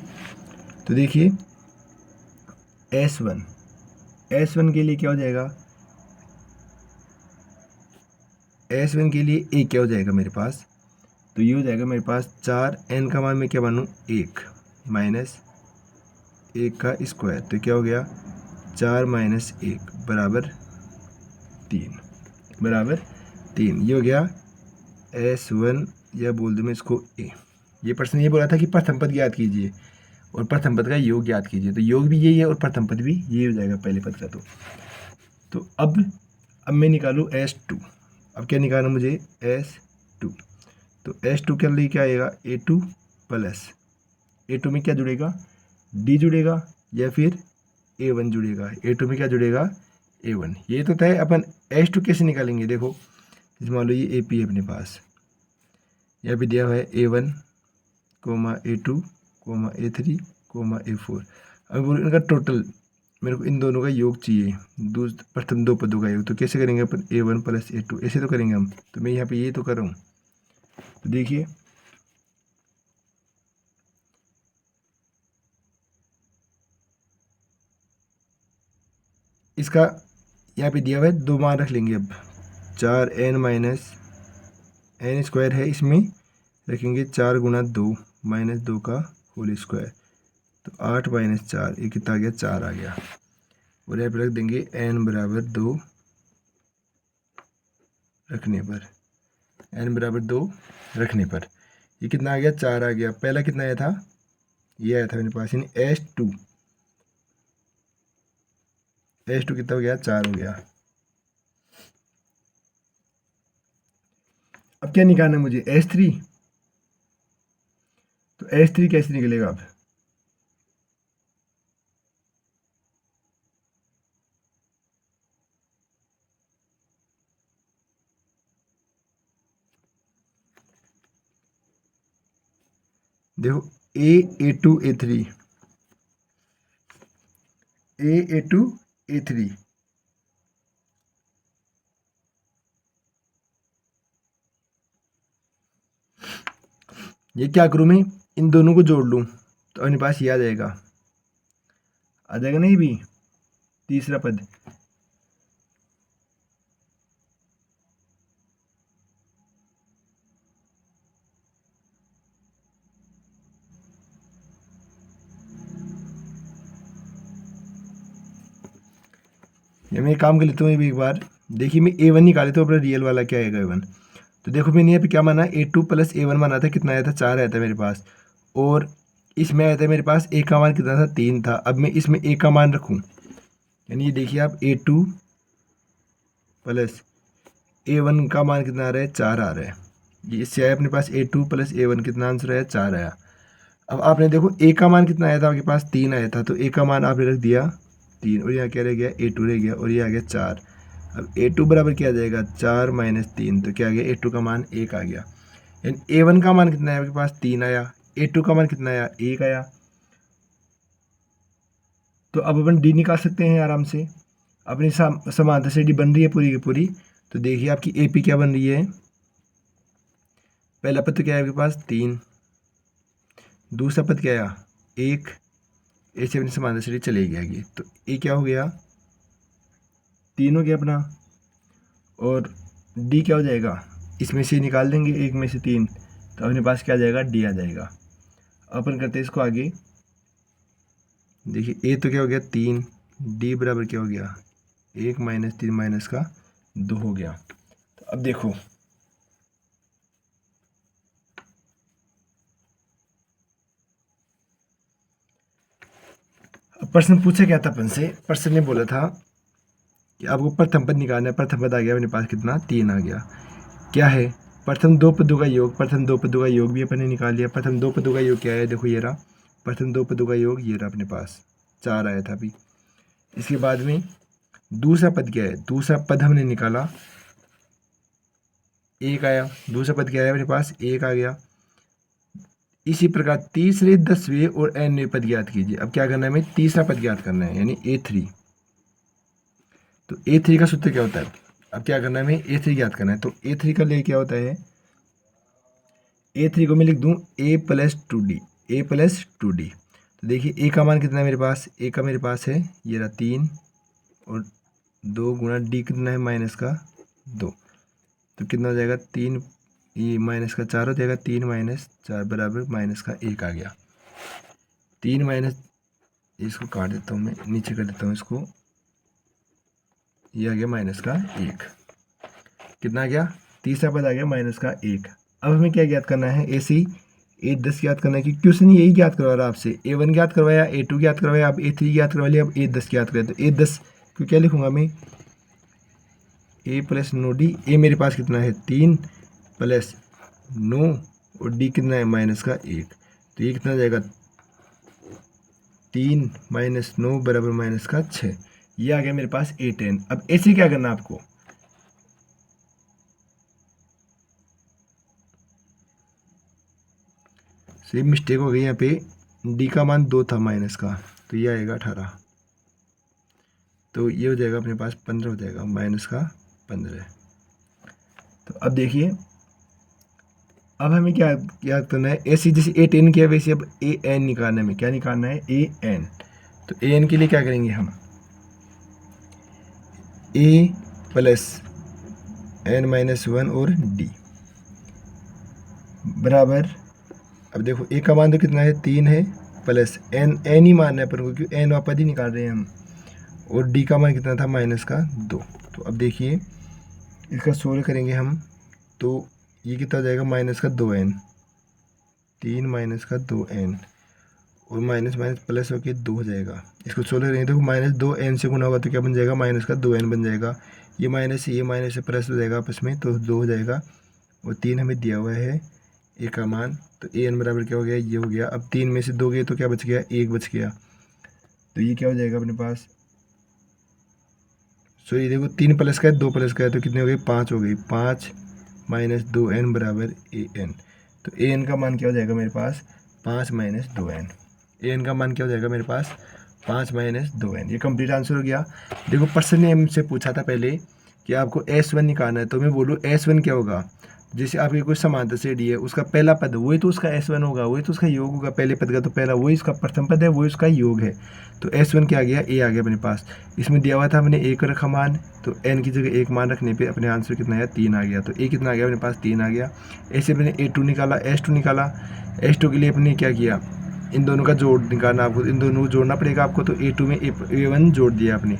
तो देखिए S1 के लिए क्या हो जाएगा, S1 के लिए a क्या हो जाएगा मेरे पास, तो ये हो जाएगा मेरे पास 4n का मान मैं क्या मानूँ, 1 माइनस 1 का स्क्वायर, तो क्या हो गया 4 माइनस 1 बराबर 3, ये हो गया S1, या बोल दूँ मैं इसको a। ये प्रश्न ये बोला था कि प्रथम पद ज्ञात कीजिए और प्रथम पद का योग ज्ञात कीजिए, तो योग भी यही है और प्रथम पद भी ये हो जाएगा पहले पद का। तो अब मैं निकालूँ S2। अब क्या निकालना मुझे, S2। तो S2 के लिए क्या आएगा, A2 प्लस A2 में क्या जुड़ेगा, D जुड़ेगा, या फिर A1 जुड़ेगा, A2 में क्या जुड़ेगा A1। ये तो तय। अपन H2 कैसे निकालेंगे, देखो मान लो ये AP है अपने पास, यहाँ पे दिया हुआ है A1 A2 A3 A4। अब बोलो इनका टोटल, मेरे को इन दोनों का योग चाहिए, प्रथम दो पदों का योग। तो कैसे करेंगे अपन, A1 + A2 ऐसे तो करेंगे हम। तो मैं यहाँ पे ये तो कर रहा हूँ। तो देखिए इसका यहाँ पे दिया हुआ है, 2 मान रख लेंगे अब। 4n - n² है, इसमें रखेंगे 4 × 2 - 2 का होल स्क्वायर। तो 8 - 4, ये कितना आ गया, 4 आ गया। और यहाँ पे रख देंगे n = 2 रखने पर, n = 2 रखने पर ये कितना आ गया, 4 आ गया। पहला कितना आया था, ये आया था मेरे पास, यानी H2 कितना हो गया, 4 हो गया। अब क्या निकालना है मुझे, H3। तो H3 कैसे निकलेगा अब, देखो A2 A3 A2 A3, ये क्या करूँ मैं, इन दोनों को जोड़ लूँ तो अपने पास ये आ जाएगा नहीं भी, तीसरा पद। ये मैं काम कर लेता हूँ एक बार। देखिए मैं A1 निकाले तो अपना रियल वाला क्या आएगा A1। तो देखो मैंने यहाँ पे क्या माना, A2 + A1 माना था, कितना आया था, 4 आया था मेरे पास। और इसमें आया था मेरे पास A का मान कितना था, 3 था। अब मैं इसमें A का मान रखूँ, यानी ये देखिए आप A2 + A1 का मान कितना आ रहा है, 4 आ रहा है। ये इससे आया अपने पास A2 + A1, कितना आंसर आया, 4 आया। अब आपने देखो A का मान कितना आया था आपके पास, 3 आया था। तो A का मान आपने रख दिया 3, और यहाँ क्या रह गया, A2 रह गया, और ये आ गया 4। अब A2 बराबर क्या आ जाएगा, 4 - 3, तो क्या आ गया, A2 का मान 1 आ गया। यानी A1 का मान कितना है आपके पास, 3 आया। A2 का मान कितना आया, 1 आया। तो अब अपन D निकाल सकते हैं आराम से। अपनी समांतर से D बन रही है पूरी की पूरी। तो देखिए आपकी AP क्या बन रही है, पहला पद तो क्या है आपके पास, 3, दूसरा पद क्या आया, 1, ऐसे अपनी समांतर से चले गया ये। तो ये क्या हो गया, 3 हो गया अपना। और D क्या हो जाएगा, इसमें से निकाल देंगे 1 में से 3, तो अपने पास क्या आ जाएगा, D आ जाएगा। अपन करते हैं इसको आगे। देखिए A तो क्या हो गया, 3, D बराबर क्या हो गया, 1 - 3 - 2 हो गया। तो अब देखो अब प्रश्न पूछा क्या था अपन से, प्रश्न ने बोला था कि आपको प्रथम पद निकालना है। प्रथम पद आ गया मेरे पास कितना, 3 आ गया। क्या है, प्रथम दो पदों का योग। प्रथम दो पदों का योग भी अपन ने निकाल लिया। प्रथम दो पदों का योग क्या है, देखो ये रहा प्रथम दो पदों का योग, ये रहा अपने पास 4 आया था अभी। इसके बाद में दूसरा पद क्या है, दूसरा पद हमने निकाला, 1 आया। दूसरा पद क्या आया मेरे पास, 1 आ गया। इसी प्रकार तीसरे, 10वें और nवें पद ज्ञात कीजिए। अब क्या करना है, हमें तीसरा पद ज्ञात करना है, यानी A3। तो A3 का सूत्र क्या होता है, अब क्या करना है, हमें A3 ज्ञात करना है। तो A3 का ले क्या होता है, A3 को मैं लिख दूं A + 2D, A + 2D। तो देखिए A का मान कितना है मेरे पास, A का मेरे पास है ये रहा 3, और 2 × D कितना है, -2। तो कितना हो जाएगा, 3, ये -4 हो जाएगा, 3 - 4 बराबर -1 आ गया। 3 इसको काट देता हूँ मैं, नीचे कर देता हूँ इसको, ये आ गया -1। कितना आ गया, तीसरा पद आ गया -1। अब हमें क्या ज्ञात करना है, ऐसे ही A10 ज्ञात करना है, कि क्वेश्चन यही ज्ञात करवा रहा है आपसे। A1 ज्ञात करवाया, A2 ज्ञात करवाया, अब A3 ज्ञात करवा लिया, अब A10 ज्ञात करें। तो A10 को क्या लिखूंगा मैं, A + 9D। A मेरे पास कितना है, 3 + 9, और D कितना है, -1। तो ये कितना हो जाएगा, 3 माइनस 9 बराबर माइनस का 6। ये आ गया मेरे पास A10। अब ऐसे क्या करना आपको, सेम मिस्टेक हो गई यहाँ पे, डी का मान 2 था माइनस का, तो ये आएगा 18। तो ये हो जाएगा अपने पास 15 हो जाएगा, माइनस का 15। तो अब देखिए, अब हमें क्या याद करना है, ऐसी जैसे A10 किया वैसे अब AN निकालना है। हमें क्या निकालना है, AN। तो AN के लिए क्या करेंगे हम, A प्लस N माइनस 1 और D बराबर, अब देखो A का मान तो कितना है, 3 है, प्लस N ही मानना है अपन को, क्योंकि N वापस ही निकाल रहे हैं हम, और D का मान कितना था, माइनस का 2। तो अब देखिए इसका सोल्व करेंगे हम, तो ये कितना हो जाएगा, माइनस का 2n, 3 माइनस का 2n, और माइनस माइनस प्लस होके 2 हो जाएगा। इसको सोल्व करेंगे, देखो माइनस 2n से गुना होगा तो क्या बन जाएगा, माइनस का 2n बन जाएगा। ये माइनस से प्लस हो जाएगा आपस में, तो 2 हो जाएगा, और 3 हमें दिया हुआ है ए का मान। तो an बराबर क्या हो गया, ये हो गया। अब 3 में से 2 गए तो क्या बच गया, 1 बच गया। तो ये क्या हो जाएगा अपने पास, सो ये देखो 3 प्लस का है, 2 प्लस का है, तो कितने हो गए, 5 हो गई। 5 माइनस 2n बराबर an। तो an का मान क्या हो जाएगा मेरे पास, 5 माइनस 2n। an का मान क्या हो जाएगा मेरे पास, 5 माइनस 2n। ये कंप्लीट आंसर हो गया। देखो पर्सन ने हमसे पूछा था पहले कि आपको S1 निकालना है, तो मैं बोलूँ S1 क्या होगा, जैसे आपकी कोई समांतर श्रेणी है, उसका पहला पद वही तो उसका S1 होगा, वही तो उसका योग होगा। पहले पद का तो पहला वही उसका प्रथम पद है, वही उसका योग है। तो S1 क्या आ गया, A आ गया अपने पास। इसमें दिया हुआ था हमने 1 रखा मान, तो n की जगह 1 मान रखने पे अपने आंसर कितना आया, 3 आ गया। तो A कितना आ गया अपने पास, 3 आ गया। ऐसे मैंने A2 निकाला, S2 निकाला। S2 के लिए अपने क्या किया, इन दोनों का जोड़ निकालना आपको, इन दोनों को जोड़ना पड़ेगा आपको। तो A2 में A1 जोड़ दिया आपने,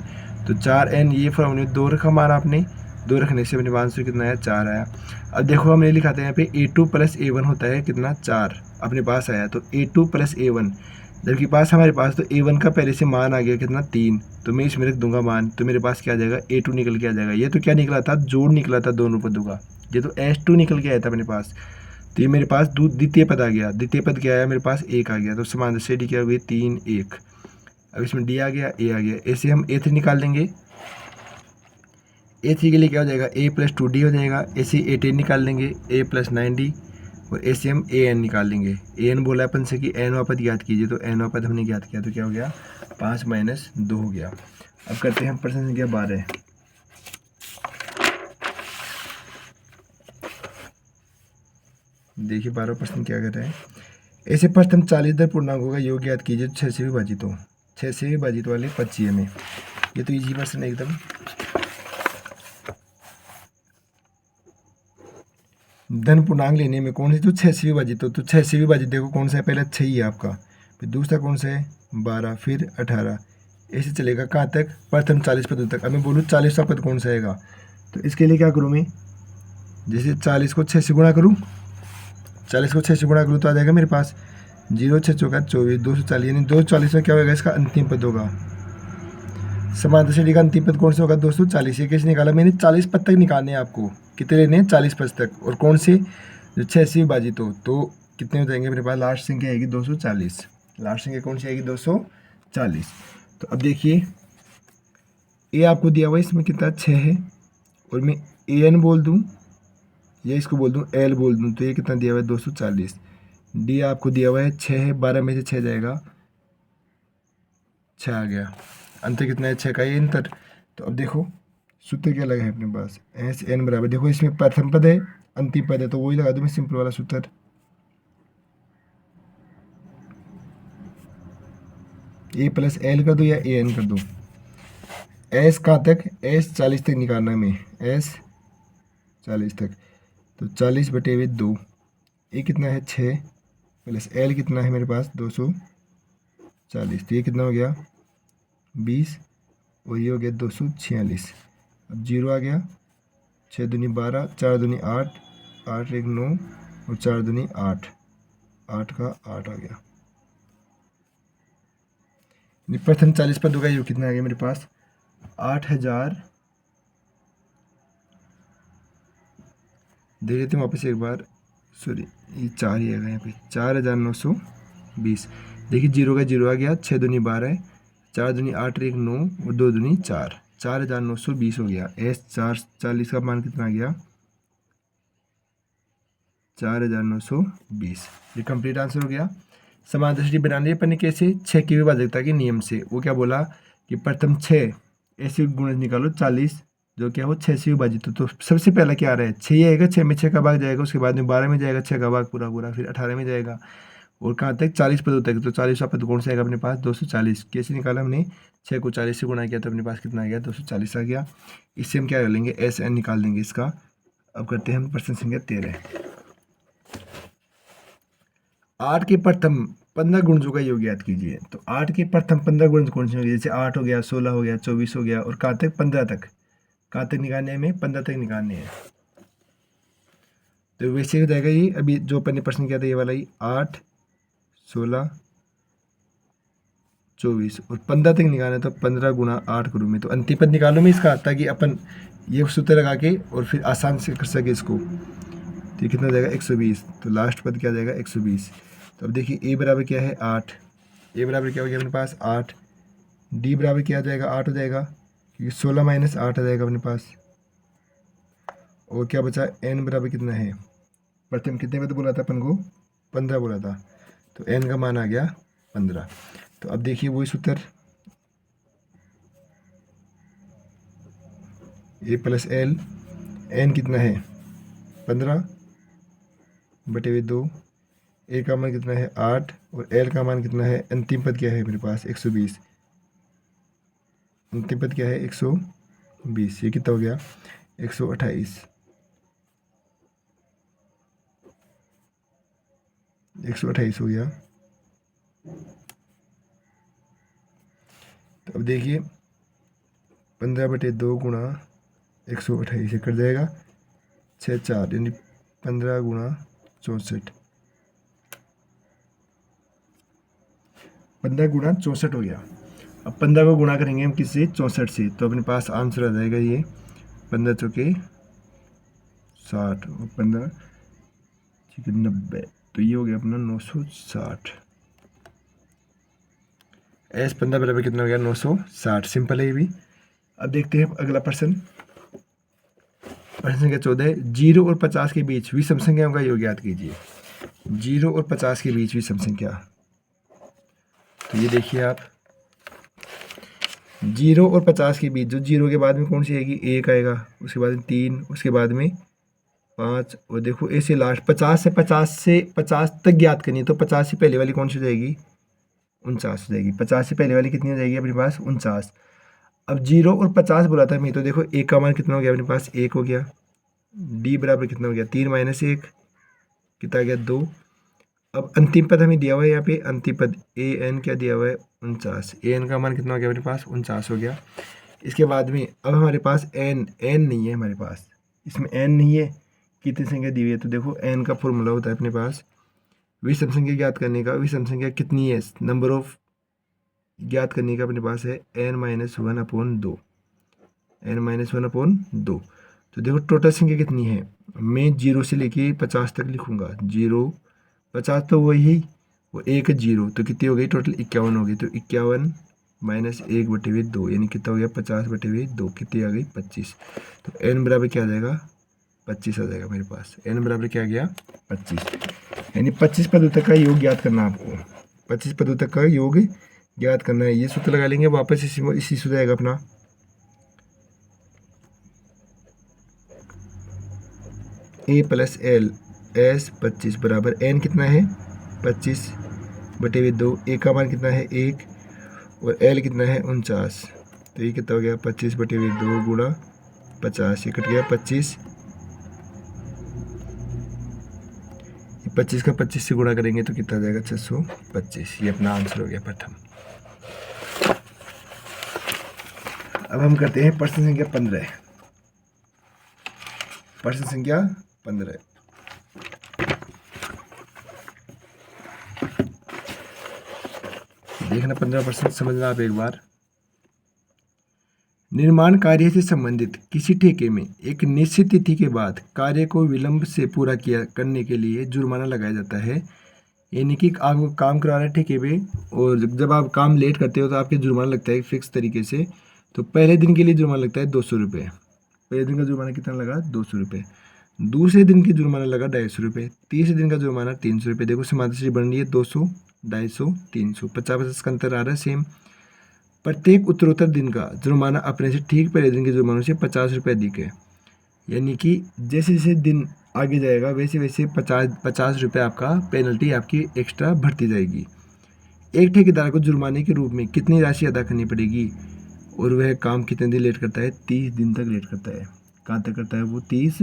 तो 4n, ये फॉर्मूले 2 रखा मान आपने, 2 रखने से अपने आंसर कितना आया, 4 आया। अब देखो हमने लिखा था यहाँ पे A2 प्लस A1 होता है कितना, 4 अपने पास आया। तो A2 प्लस A1, जबकि पास हमारे पास तो A1 का पहले से मान आ गया कितना, 3। तो मैं इसमें रख दूंगा मान, तो मेरे पास क्या आ जाएगा, A2 निकल के आ जाएगा। ये तो क्या निकला था, जोड़ निकला था दोनों पदों का, ये तो S2 निकल के आया था अपने पास। तो ये मेरे पास द्वितीय पद आ गया। द्वितीय पद क्या आया मेरे पास, 1 आ गया। तो समांतर श्रेणी क्या हो गई, 3 1। अब इसमें D आ गया, A आ गया। ऐसे हम A3 निकाल लेंगे। A3 के लिए क्या हो जाएगा, A प्लस 2D हो जाएगा। ऐसे A10 निकाल लेंगे, A प्लस 9D। और ऐसे हम AN निकाल लेंगे। AN बोला अपन से कि n वापद ज्ञात कीजिए, तो n वापद हमने ज्ञात किया, तो क्या हो गया, 5 माइनस 2 हो गया। अब करते हैं प्रश्न संख्या 12। देखिए 12 प्रश्न क्या कर रहे हैं, ऐसे प्रथम 40 दर पूर्णांकों का योग ज्ञात कीजिए 6 से विभाजित हो। 6 से विभाजित वाले 25 में, ये तो इजी प्रश्न है एकदम। धन पूर्णांक लेने में कौन सी, तो 6 से विभाजित हो। तो 6 से विभाजित देखो कौन सा है, पहला 6 ही है आपका, फिर दूसरा कौन सा है, 12, फिर 18। ऐसे चलेगा कहाँ तक, प्रथम 40 पदों तक। अब मैं बोलूँ 40वां पद कौन सा आएगा, तो इसके लिए क्या करूँ मैं, जैसे 40 को 6 से गुणा करूँ, 40 को 6 से गुणा करूँ तो आ जाएगा मेरे पास 0 6 चौका 24, 240, यानी 240 में क्या होगा, इसका अंतिम पद होगा। समांतर श्रेणी का अंतिम पद कौन सा होगा, 240। ये कैसे निकाला मैंने, 40 पद तक निकालने हैं आपको। कितने लेने हैं, 40 पद तक। और कौन से, जो 6 से विभाजित हो, तो कितने हो जाएंगे मेरे पास, लास्ट संख्या आएगी 240। लास्ट संख्या कौन सी आएगी, 240। तो अब देखिए ए आपको दिया हुआ है, इसमें कितना 6 है, और मैं AN बोल दूँ या इसको बोल दूँ L बोल दूँ, तो ये कितना दिया हुआ है, 240। D आपको दिया हुआ है 6 है, 12 में से 6 जाएगा, 6 आ गया। अंतर कितना है, 6 का ये अंतर। तो अब देखो सूत्र क्या लगा है अपने पास, SN बराबर, देखो इसमें प्रथम पद है, अंतिम पद है, तो वही लगा दूँ मैं, सिंपल वाला सूत्र। A प्लस L कर दो या AN कर दो। S कहाँ तक, S 40 तक निकालना है हमें, S 40 तक। तो 40/2, ये कितना है, 6, प्लस L कितना है मेरे पास, 240। तो ये कितना हो गया, 20, और ये हो गया 246। अब 0 आ गया, 6 दूनी 12, 4 दूनी 8, 8 1 9, और 4 दूनी 8, 8 का 8 आ गया। प्रथम 40 पदों का योग कितना आ गया मेरे पास, 8000। देख लेते हैं वापस एक बार, सॉरी ये 4 ही आएगा यहाँ पे, 4920। देखिए 0 का 0 आ गया, 6 दूनी 12, 4 दूनी 8 1 9 और 2 दूनी 4, 4920 हो गया। S440 का मान कितना आ गया? 4920। ये कंप्लीट आंसर हो गया। समांतर श्रेणी बनानी है अपन ने कैसे? 6 की विभाजकता के नियम से। वो क्या बोला कि प्रथम 6 ऐसे गुणज निकालो 40 जो क्या हो 6 से विभाजित हो। तो सबसे पहला क्या आ रहा है? 6 आएगा, 6 में 6 का भाग जाएगा, उसके बाद में 12 में जाएगा 6 का भाग पूरा पूरा, फिर 18 में जाएगा और कहाँ तक? 40 पदों तक। तो 40वां पद कौन सा आएगा अपने पास? 240। कैसे निकाला हमने? 6 को 40 से गुणा किया तो अपने पास कितना आ गया? 240 आ गया। इससे हम क्या कर लेंगे? SN निकाल देंगे इसका। अब करते हैं हम प्रश्न संख्या 13। 8 के प्रथम 15 गुणजों का योग ज्ञात कीजिए। तो 8 के प्रथम 15 गुणज कौन से होंगे? जैसे 8 हो गया, 16 हो गया, 24 हो गया और कहाँ तक? 15 तक। कहाँ तक निकालने हैं? हमें 15 तक निकालने हैं। तो वैसे हो जाएगा ये अभी जो अपन ने प्रश्न किया था ये वाला ही, 8 16 24 और 15 तक निकालना है। तो 15 गुणा 8 करूँ मैं, तो अंतिम पद निकालूँ मैं इसका, ताकि अपन ये सूत्र लगा के और फिर आसान से कर सके इसको। तो ये कितना जाएगा? 120। तो लास्ट पद क्या जाएगा? 120। तो अब देखिए ए बराबर क्या है? 8। ए बराबर क्या हो गया अपने पास? 8। डी बराबर क्या आ जाएगा? 8 हो जाएगा, क्योंकि 16 माइनस 8 आ जाएगा अपने पास। और क्या बचा? एन बराबर कितना है? प्रथम कितने में तो बोला था अपन को? 15 बोला था। तो एन का मान आ गया 15। तो अब देखिए वही सूत्र, ए प्लस एल। एन कितना है? 15/2। ए का मान कितना है? 8 और एल का मान कितना है? अंतिम पद क्या है मेरे पास? 120। अंतिम पद क्या है? 120। ये कितना हो गया? 128। 128 हो गया। तो अब देखिए 15/2 गुणा 128 से कट जाएगा 6 4, यानी 15 गुणा 64। 15 गुणा 64 हो गया। अब 15 को गुणा करेंगे हम किससे? 64 से। तो अपने पास आंसर आ जाएगा ये 15 चौके 60 और 15 ठीक है 90। तो ये हो गया अपना 960। S15 बराबर कितना हो गया? 960। सिंपल है ये भी। अब देखते हैं अगला प्रश्न। प्रश्न संख्या 14 है, 0 और 50 के बीच विषम संख्याओं का योग ज्ञात कीजिए। 0 और 50 के बीच विषम संख्या। तो ये देखिए आप, 0 और 50 के बीच, जो 0 के बाद में कौन सी आएगी? 1 आएगा, उसके बाद में 3, उसके बाद में 5 और देखो ऐसे लास्ट 50 तक ज्ञात करनी है। तो 50 से पहले वाली कौन सी हो जाएगी? 49 हो जाएगी। 50 से पहले वाली कितनी हो जाएगी अपने पास? 49। अब 0 और 50 बोला था मैं, तो देखो एक का मान कितना हो गया अपने पास? 1 हो गया। डी बराबर कितना हो गया? 3 माइनस 1 कितना गया? 2। अब अंतिम पद हमें दिया हुआ है यहाँ पे, अंतिम पद ए एन क्या दिया हुआ है? 49। ए एन का मान कितना हो गया अपने पास? 49 हो गया। इसके बाद में अब हमारे पास एन नहीं है हमारे पास, इसमें एन नहीं है। कितनी संख्या दी हुई है? तो देखो एन का फॉर्मूला होता है अपने पास विषम संख्या ज्ञात करने का। विषम संख्या कितनी है? नंबर ऑफ ज्ञात करने का अपने पास है n-1/2। n-1/2। तो देखो टोटल संख्या कितनी है? मैं 0 से लेके 50 तक लिखूंगा। 0 50 तो वही, वो 1 0, तो कितनी हो गई? टोटल 51 हो गई। तो 51 माइनस 1/2, यानी कितना हो गया? 50/2। कितनी आ गई? 25। तो n बराबर क्या आ जाएगा? 25 आ जाएगा मेरे पास। n बराबर क्या आ गया? 25। यानी 25 पदों तक का योग ज्ञात करना आपको। 25 पदों तक का योग ज्ञात करना है। ये सूत्र लगा लेंगे वापस, इसी सूत्र आएगा अपना। ए प्लस एल एस 25 बराबर एन कितना है? 25/2। ए का मान कितना है? 1 और एल कितना है? 49। तो ये कितना हो गया? 25/2 गुणा 50। ये कट गया 25। 25 का 25 से गुणा करेंगे तो कितना जाएगा? 625। ये अपना आंसर हो गया प्रथम। अब हम करते हैं प्रश्न संख्या 15। प्रश्न संख्या 15। देखना 15 प्रश्न समझना आप एक बार। निर्माण कार्य से संबंधित किसी ठेके में एक निश्चित तिथि के बाद कार्य को विलंब से पूरा करने के लिए जुर्माना लगाया जाता है। यानी कि आपको काम करा रहे हैं ठेके पे, और जब आप काम लेट करते हो तो आपके जुर्माना लगता है फिक्स तरीके से। तो पहले दिन के लिए जुर्माना लगता है 200 रुपये। पहले दिन का जुर्माना कितना लगा? 200 रुपये। दूसरे दिन की जुर्माना लगा 250 रुपये। तीसरे दिन का जुर्माना 300 रुपये। देखो समांतर श्रेणी बन रही है 200, 250, 300, 50-50 का अंतर आ रहा है सेम। प्रत्येक उत्तरोत्तर दिन का जुर्माना अपने से ठीक पहले दिन के जुर्मानों से 50 रुपये अधिक है। यानी कि जैसे जैसे दिन आगे जाएगा वैसे वैसे 50 रुपये आपका पेनल्टी आपकी एक्स्ट्रा बढ़ती जाएगी। एक ठेकेदार को जुर्माने के रूप में कितनी राशि अदा करनी पड़ेगी और वह काम कितने दिन लेट करता है? 30 दिन तक लेट करता है। कहाँ तक करता है वो? 30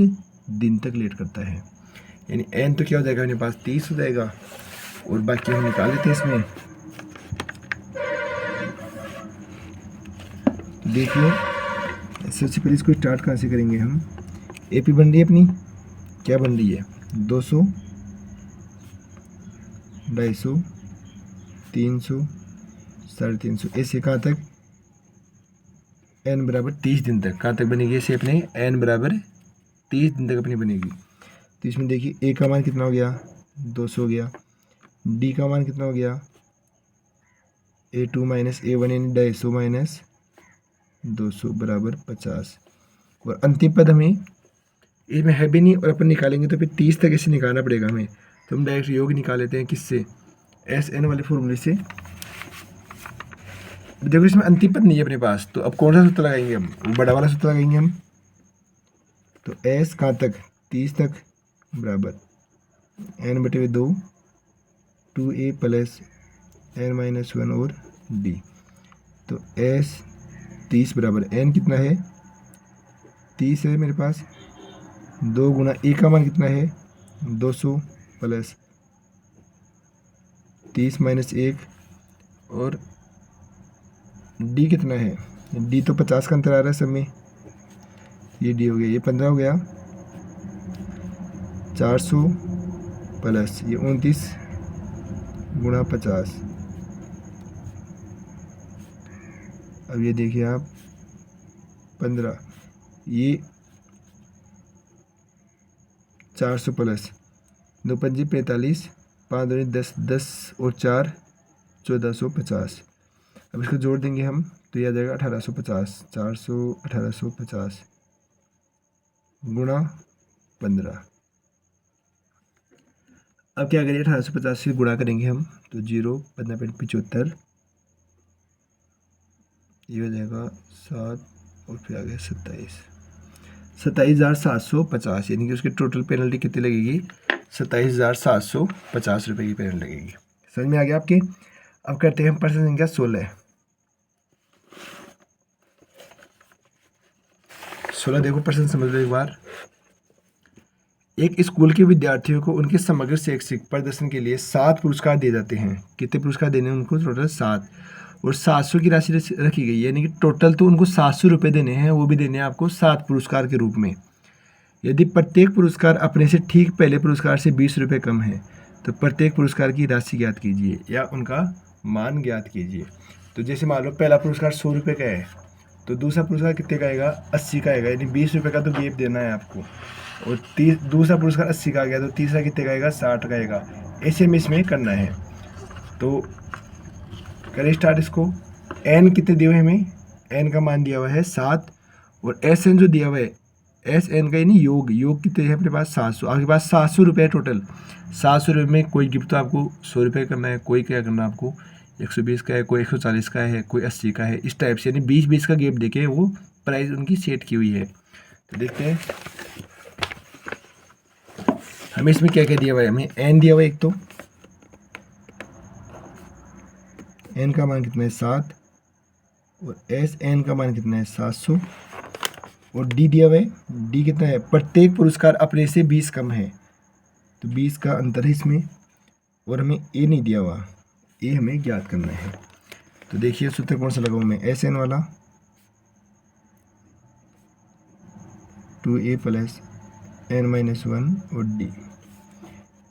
दिन तक लेट करता है। यानी एन तो क्या हो जाएगा अपने पास? 30 हो जाएगा, और बाकी हम निकाल लेते हैं इसमें। देखिए सबसे पहले इसको स्टार्ट कहाँ से करेंगे हम? एपी बन रही है अपनी, क्या बन रही है? 200, 250, 300, 350, ऐसे कहाँ तक? एन बराबर 30 दिन तक। कहाँ तक बनेगी ऐसे अपने? एन बराबर 30 दिन तक अपनी बनेगी। तो इसमें देखिए ए का मान कितना हो गया? 200 हो गया। डी का मान कितना हो गया? A2 माइनस A1 यानी 250 माइनस 200 बराबर 50। और अंतिम पद हमें इसमें है भी नहीं, और अपन निकालेंगे तो फिर 30 तक ऐसे निकालना पड़ेगा हमें। तो हम डायरेक्ट योग निकाल लेते हैं किससे? SN वाले फॉर्मूले से। देखो इसमें अंतिम पद नहीं है अपने पास, तो अब कौन सा सूत्र लगाएंगे हम? बड़ा वाला सूत्र लगाएंगे हम। तो S कहाँ तक? 30 तक बराबर n/2 2a प्लस n-1 और d। तो S 30 बराबर n कितना है? 30 है मेरे पास। 2 गुना ए का मान कितना है? 200 प्लस 30 माइनस 1, और डी कितना है? डी तो 50 का अंतर आ रहा है सब में। ये डी हो गया, ये 15 हो गया। 400 प्लस ये 29 गुणा 50। अब ये देखिए आप 15, ये 400 प्लस 2 पंजी 45, 5 दूनी 10, 10 और 4 1450। अब इसको जोड़ देंगे हम तो ये आ जाएगा 1850। 400 1850 गुणा 15। अब क्या करेंगे? 1850 से गुणा करेंगे हम तो 0 15.75, ये हो जाएगा 7 और फिर आ गया 27,750, यानी कि उसकी टोटल पेनल्टी कितनी लगेगी? 27,750 रुपये की पेनल्टी लगेगी। समझ में आ गया आपके? अब करते हैं हम प्रश्न संख्या 16। देखो प्रश्न समझ लो एक बार। एक स्कूल के विद्यार्थियों को उनके समग्र शैक्षिक प्रदर्शन के लिए 7 पुरस्कार दिए जाते हैं। कितने पुरस्कार देने हैं उनको? टोटल 7, और 700 की राशि रखी गई है, यानी कि टोटल तो उनको 700 रुपये देने हैं, वो भी देने हैं आपको 7 पुरस्कार के रूप में। यदि प्रत्येक पुरस्कार अपने से ठीक पहले पुरस्कार से 20 रुपये कम है तो प्रत्येक पुरस्कार की राशि ज्ञात कीजिए या उनका मान ज्ञात कीजिए। तो जैसे मान लो पहला पुरस्कार 100 रुपये का है, तो दूसरा पुरस्कार कितने का आएगा? 80 का आएगा, यानी 20 रुपये का तो गेप देना है आपको। और दूसरा पुरस्कार 80 का आ गया तो तीसरा कितने का आएगा? 60 का आएगा। ऐसे में इसमें करना है। तो करें स्टार्ट इसको। एन कितने दिए हुए हमें? एन का मान दिया हुआ है 7, और एस एन जो दिया हुआ है, एस एन का यानी योग कितने है अपने पास? 700। आपके पास 700 रुपये टोटल। 700 रुपये में कोई गिफ्ट तो आपको 100 रुपये करना है, कोई क्या करना है आपको 120 का है, कोई 140 का है, कोई 80 का है, इस टाइप से, यानी 20-20 का गेप देके वो प्राइस उनकी सेट की हुई है। तो देखते हैं हमें इसमें क्या क्या दिया हुआ है। हमें एन दिया हुआ है एक, तो एन का मान कितना है? 7, और एस एन का मान कितना है? 700, और डी दिया हुआ है। डी कितना है? प्रत्येक पुरस्कार अपने से 20 कम है, तो 20 का अंतर है इसमें। और हमें ए नहीं दिया हुआ, ए हमें ज्ञात करना है। तो देखिए सूत्र कौन सा लगाऊँ मैं? एस एन वाला, 2a प्लस n-1 और d।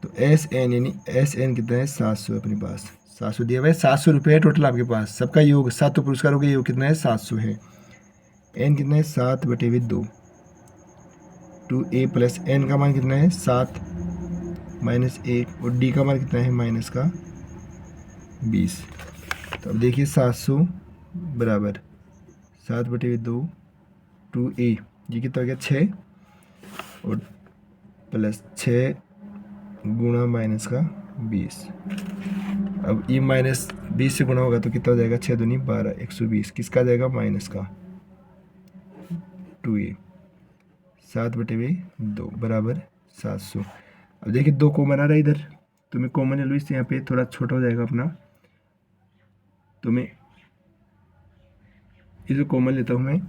तो एस एन यानी एस एन कितना है? 700 अपने पास। 700 दिया हुआ है, 700 रुपये है टोटल आपके पास। सबका योग 7 पुरस्कारों का योग कितना है? 700 है। एन कितना है? 7/2। 2a प्लस एन का मान कितना है? 7, -1 और डी का मान कितना है माइनस का 20। तो अब देखिए 700 बराबर 7/2 2a, ये कितना हो गया 6 और प्लस 6 गुणा माइनस का 20। अब ये -20 से गुणा होगा तो कितना हो जाएगा 6 दूनी 12 120, किसका आ जाएगा माइनस का 2a 7/2 बराबर 700। अब देखिए 2 कॉमन आ रहा है इधर, तो मैं कॉमन ले लूँ, इससे यहाँ पे थोड़ा छोटा हो जाएगा अपना, तो मैं इसे कॉमन लेता हूँ मैं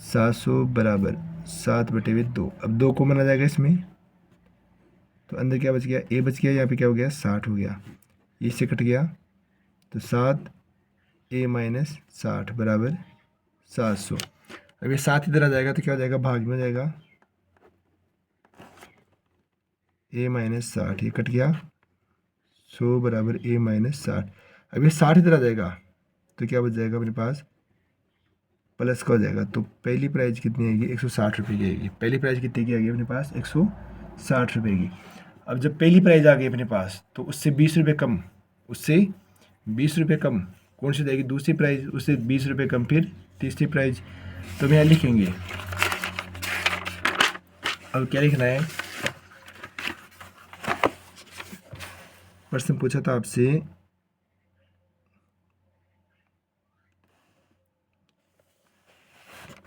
700 बराबर 7/2। अब 2 कॉमन आ जाएगा इसमें, तो अंदर क्या बच गया a बच गया, यहाँ पे क्या हो गया 60 हो गया, इससे कट गया तो 7a - 60 बराबर 700। अब ये 7 इधर आ जाएगा तो क्या हो जाएगा भाग में हो जाएगा, a - 60 ये कट गया 100 बराबर a - 60। अब ये 60 इधर आ जाएगा तो क्या बच जाएगा अपने पास प्लस का हो जाएगा। तो पहली प्राइस कितनी आएगी 160 रुपये की आएगी। पहली प्राइस कितने की आएगी अपने पास 160 रुपये की। अब जब पहली प्राइस आ गई अपने पास तो उससे 20 रुपये कम, उससे 20 रुपये कम कौन सी जाएगी दूसरी प्राइस, उससे 20 रुपये कम फिर तीसरी प्राइस। तो हम यहाँ लिखेंगे, अब क्या लिखना है, प्रश्न पूछा था आपसे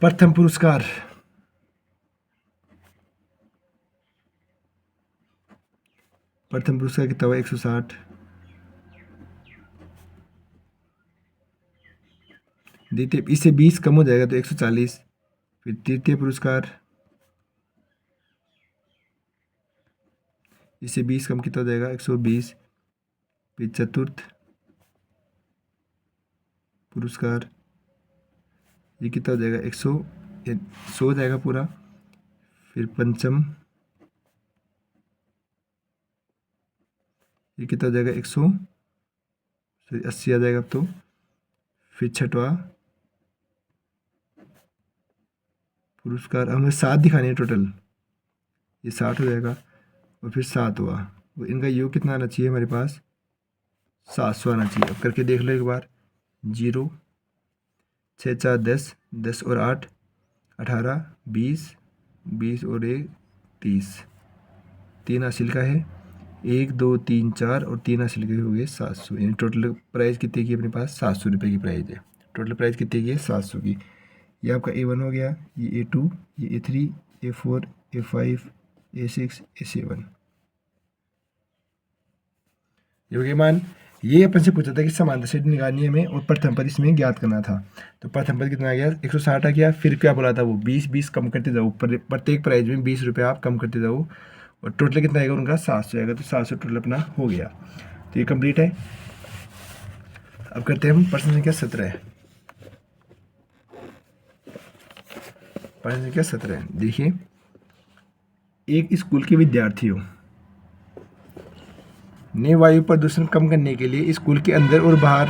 प्रथम पुरस्कार कितना हुआ 160, द्वितीय इससे 20 कम हो जाएगा तो 140, फिर तृतीय पुरस्कार इससे 20 कम कितना हो जाएगा 120, फिर चतुर्थ पुरस्कार ये कितना हो जाएगा 100 हो जाएगा पूरा, फिर पंचम ये कितना हो जाएगा 180 आ जाएगा अब तो, फिर छठवा पुरस्कार हमें 7 दिखाने हैं टोटल, ये 60 हो जाएगा, और फिर 7 हुआ, वो इनका योग कितना आना चाहिए हमारे पास 700 आना चाहिए। अब करके देख लो एक बार, 0 6 4 10 10 और 8 18 20 20 और 1 30, 3 हासिल का है 1 2 3 4 और 3 हासिल के हो गए 700, यानी टोटल प्राइस कितने की अपने पास 700 रुपये की प्राइस है। टोटल प्राइस कितने की है 700 की। ये आपका A1 हो गया, ये A2, ये A3, A4, A5, A6, A7, ये हो गया मान। ये अपन से पूछा था कि समांतर श्रेणी निकालनी है हमें और प्रथम पद इसमें ज्ञात करना था। तो प्रथम पद कितना आ गया 160 आ गया, फिर क्या बोला था वो 20 कम करते जाओ, प्रत्येक प्राइज में 20 रुपये आप कम करते जाओ, और टोटल कितना आएगा उनका 700 आएगा। तो 700 टोटल अपना हो गया, तो ये कंप्लीट है। अब करते हैं हम प्रश्न संख्या 17। प्रश्न संख्या 17 देखिए, एक स्कूल के विद्यार्थियों ने वायु प्रदूषण कम करने के लिए स्कूल के अंदर और बाहर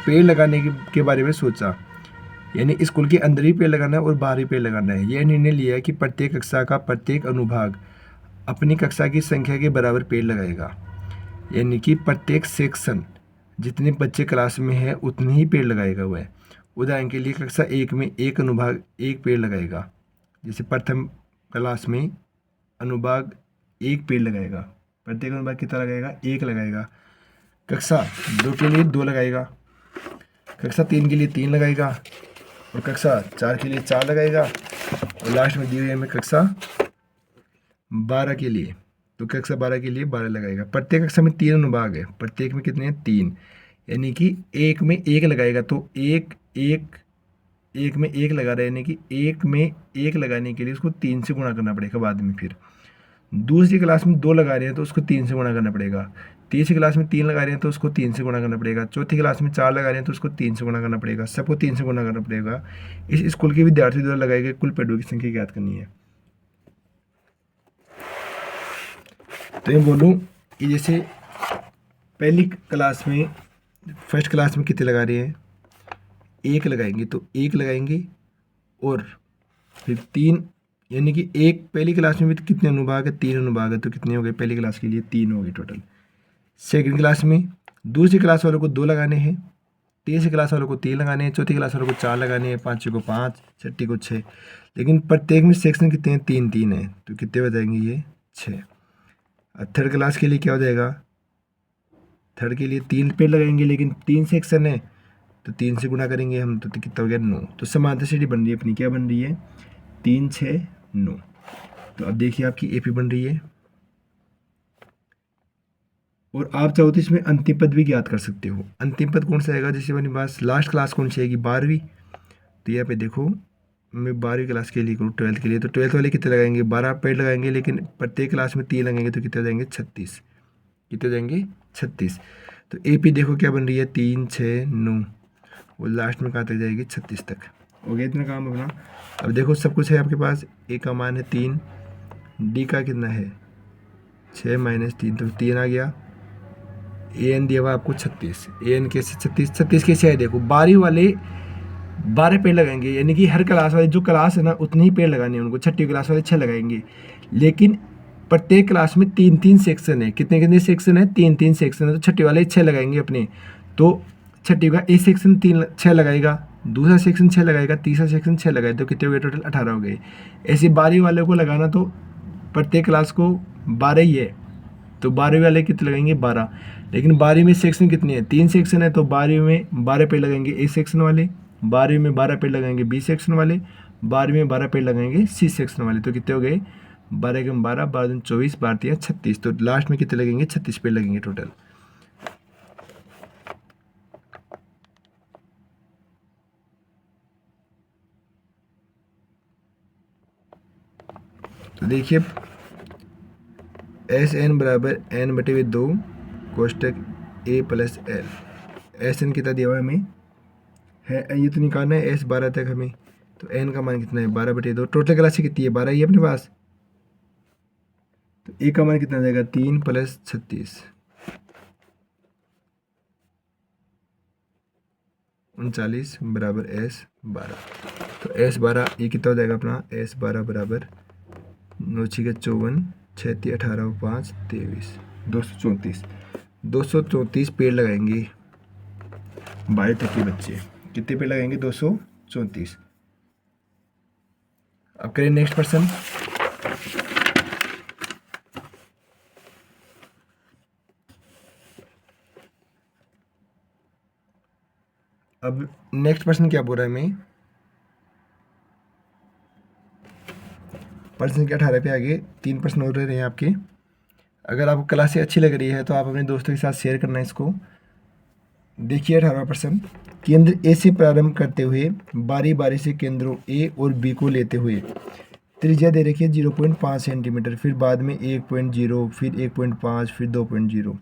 पेड़ लगाने के बारे में सोचा, यानी स्कूल के अंदर ही पेड़ लगाना है और बाहर ही पेड़ लगाना है। यह निर्णय लिया कि प्रत्येक कक्षा का प्रत्येक अनुभाग अपनी कक्षा की संख्या के बराबर पेड़ लगाएगा, यानी कि प्रत्येक सेक्शन जितने बच्चे क्लास में है उतने ही पेड़ लगाएगा वह। उदाहरण के लिए कक्षा 1 में एक अनुभाग 1 पेड़ लगाएगा, जैसे प्रथम क्लास में अनुभाग 1 पेड़ लगाएगा, प्रत्येक अनुभाग कितना लगाएगा 1 लगाएगा। कक्षा 2 के लिए 2 लगाएगा, कक्षा 3 के लिए 3 लगाएगा, और कक्षा 4 के लिए 4 लगाएगा, और लास्ट में दी हुई है हमें कक्षा 12 के लिए, तो कक्षा 12 के लिए 12 लगाएगा। प्रत्येक कक्षा में 3 अनुभाग है, प्रत्येक में कितने हैं 3, यानी कि 1 में 1 लगाएगा, तो एक में 1 लगा रहा है, यानी कि 1 में 1 लगाने के लिए उसको 3 से गुणा करना पड़ेगा बाद में। फिर दूसरी क्लास में 2 लगा रहे हैं तो उसको 3 से गुणा करना पड़ेगा, तीसरी क्लास में 3 लगा रहे हैं तो उसको 3 से गुणा करना पड़ेगा, चौथी क्लास में 4 लगा रहे हैं तो उसको 3 से गुणा करना पड़ेगा, सबको 3 से गुणा करना पड़ेगा। इस स्कूल के विद्यार्थी द्वारा लगाए गए कुल पेड़ों की संख्या ज्ञात करनी है। तो ये बोलूँ कि जैसे पहली क्लास में फर्स्ट क्लास में कितने लगा रहे हैं 1 लगाएंगे, तो 1 लगाएंगे, और फिर 3 यानी कि एक पहली क्लास में भी तो कितने अनुभाग है, 3 अनुभाग है, तो कितने हो गए पहली क्लास के लिए, 3 हो गए टोटल। सेकंड क्लास में दूसरी क्लास वालों को 2 लगाने हैं, तीसरी क्लास वालों को 3 लगाने हैं, चौथी क्लास वालों को 4 लगाने हैं, पाँचवीं को 5, छठी को 6। लेकिन प्रत्येक में सेक्शन कितने हैं, 3 है, तो कितने हो जाएंगे ये 6। और थर्ड क्लास के लिए क्या हो जाएगा, थर्ड के लिए 3 पेड़ लगाएंगे, लेकिन 3 सेक्शन है तो 3 से गुणा करेंगे हम, तो कितना हो गया 9। तो समांतर श्रेणी बन रही है अपनी, क्या बन रही है, 3 6 9। तो अब देखिए आपकी एपी बन रही है। और आप चाहो तो इसमें अंतिम पद भी ज्ञात कर सकते हो। अंतिम पद कौन सा आएगा, जैसे अपने पास लास्ट क्लास कौन सी आएगी, 12वीं। तो यहाँ पे देखो मैं 12वीं क्लास के लिए करूँ, 12th के लिए, तो 12th वाले कितने लगाएंगे, 12 पेड़ लगाएंगे, लेकिन प्रत्येक क्लास में 3 लगेंगे, तो कितने हो जाएंगे 36। कितने हो जाएंगे 36। तो एपी देखो क्या बन रही है, 3 6 9, और लास्ट में कहाँ तक जाएगी 36 तक। हो गया इतना काम अपना। अब देखो सब कुछ है आपके पास, ए का मान है 3, डी का कितना है 6 - 3, तो 3 आ गया। ए एन दिया हुआ आपको 36, ए एन कैसे 36 कैसे है, देखो 12वीं वाले 12 पेड़ लगाएंगे, यानी कि हर क्लास वाले जो क्लास है ना उतने ही पेड़ लगाने हैं उनको, छठी क्लास वाले 6 लगाएंगे, लेकिन प्रत्येक क्लास में 3 सेक्शन है, कितने कितने सेक्शन है, 3 सेक्शन है, तो छठी वाले 6 लगाएंगे अपने। तो छठी का ए सेक्शन 6 लगाएगा, दूसरा सेक्शन 6 लगाएगा, तीसरा सेक्शन 6 लगाएगा, तो कितने हो गए टोटल 18 हो गए। ऐसे 12वीं वाले को लगाना तो प्रत्येक क्लास को 12 ही है, तो 12वीं वाले कितने लगाएंगे 12, लेकिन 12वीं में सेक्शन कितने हैं, 3 सेक्शन है, तो 12वीं में 12 पेड़ लगाएंगे ए सेक्शन वाले, 12वीं में 12 पेड़ लगाएंगे बी सेक्शन वाले, 12वीं में 12 पेड़ लगाएंगे सी सेक्शन वाले, तो कितने हो गए 12 के 12, 12 दूनी 24, 12 तिया 36, तो लास्ट में कितने लगेंगे 36 पेड़ लगेंगे टोटल। तो देखिए एस एन बराबर एन बटे हुए 2 कोष्टक ए प्लस एल। एस एन कितना दिया हुआ हमें है, ये तो निकालना है एस 12 तक हमें, तो एन का मान कितना है 12 बटे 2, टोटल क्लास कितनी है 12 ही है अपने पास, तो ए का मान कितना जाएगा 3 + 36 39 बराबर एस 12। तो एस 12 ये कितना हो जाएगा अपना, एस 12 बराबर 9 × 54, 6 18 5 23, 234। 234 पेड़ लगाएंगे 12 तक के बच्चे, कितने पेड़ लगाएंगे 234। अब करें नेक्स्ट पर्सन। अब नेक्स्ट पर्सन क्या बोल रहा है हमें, पर्सन के 18 पे आगे 3 पर्सन और रह रहे हैं आपके। अगर आपको क्लासें अच्छी लग रही है तो आप अपने दोस्तों के साथ शेयर करना इसको। देखिए 18%, केंद्र ए से प्रारंभ करते हुए बारी बारी से केंद्रों ए और बी को लेते हुए त्रिज्या दे रखी है 0.5 सेंटीमीटर, फिर बाद में 1.0, फिर 1.5, फिर 2.0,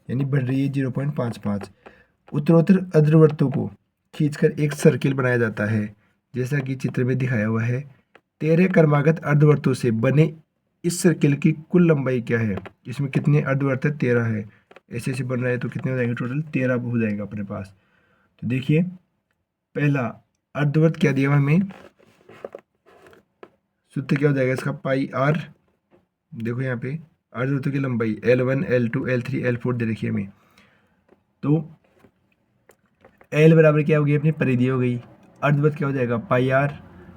यानी बढ़ रही है 0.55। उत्तरोत्तर अर्धवृत्तों को खींचकर एक सर्किल बनाया जाता है, जैसा कि चित्र में दिखाया हुआ है। 13 क्रमागत अर्धवृत्तों से बने इस सर्किल की कुल लंबाई क्या है, इसमें कितने अर्धवृत्त है 13 है, ऐसे ऐसे बन रहा है, तो कितने हो जाएंगे टोटल 13 हो जाएगा अपने पास। तो देखिए पहला अर्धवृत्त क्या दिया हुआ हमें, सूत्र क्या हो जाएगा इसका पाई आर। देखो यहाँ पे अर्धवृत्तों की लंबाई L1 L2 L3 L4 दे रखी है हमें, तो L बराबर क्या हो गई अपनी परिधि हो गई, अर्धवृत्त क्या हो जाएगा पाई आर,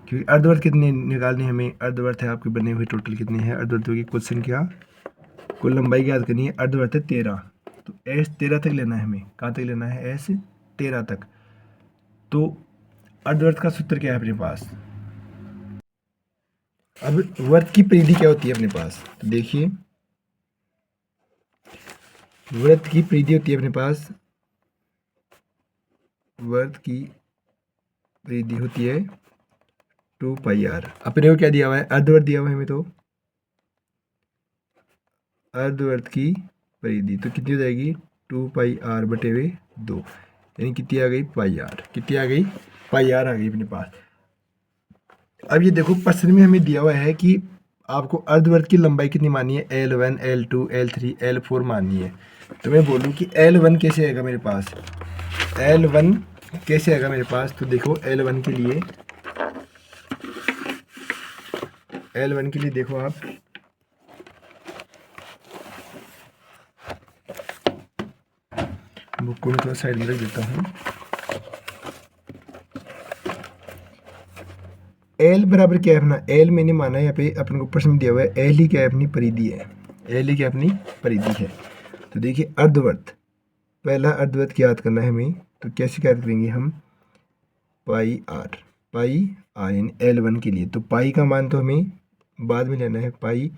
क्योंकि अर्धवृत्त कितने निकालने हमें, अर्धवृत्त है आपके बने हुए टोटल कितने हैं अर्धवृत्तों की कुल संख्या, कुल लंबाई याद करनी है, अर्धवृत्त है 13, तो एस 13 तक लेना है हमें, कहाँ तक लेना है एस 13 तक। तो अर्धवृत्त का सूत्र क्या है अपने पास, अब वृत्त की परिधि क्या होती है अपने पास, तो देखिए वृत्त की परिधि होती है अपने पास, वृत्त की परिधि होती है 2 पाई आर। अपने को क्या दिया हुआ है अर्धवृत्त दिया हुआ है हमें, तो अर्धवृत्त की परिधि तो कितनी हो जाएगी 2 पाई आर बटे हुए 2, यानी कितनी आ गई पाई आर, कितनी आ गई पाई आर आ गई अपने पास। अब ये देखो प्रश्न में हमें दिया हुआ है कि आपको अर्धवृत्त की लंबाई कितनी माननी है, L1 L2 L3 L4 माननी है। तो मैं बोलूँ कि L1 कैसे आएगा मेरे पास, L1 कैसे आएगा मेरे पास, तो देखो L1 के लिए L1 के लिए देखो आप, बुक को मैं थोड़ा साइड में रख देता हूँ। L बराबर क्या है अपना, L मैंने माना है यहाँ पे अपन को प्रश्न दिया हुआ है, L ही क्या है अपनी परिधि है, L ही क्या अपनी परिधि है। तो देखिए अर्धवर्त, पहला अर्धवर्त याद करना है हमें, तो कैसे याद करेंगे हम, पाई आर यानी L1 के लिए। तो पाई का मान तो हमें बाद में लेना है, पाई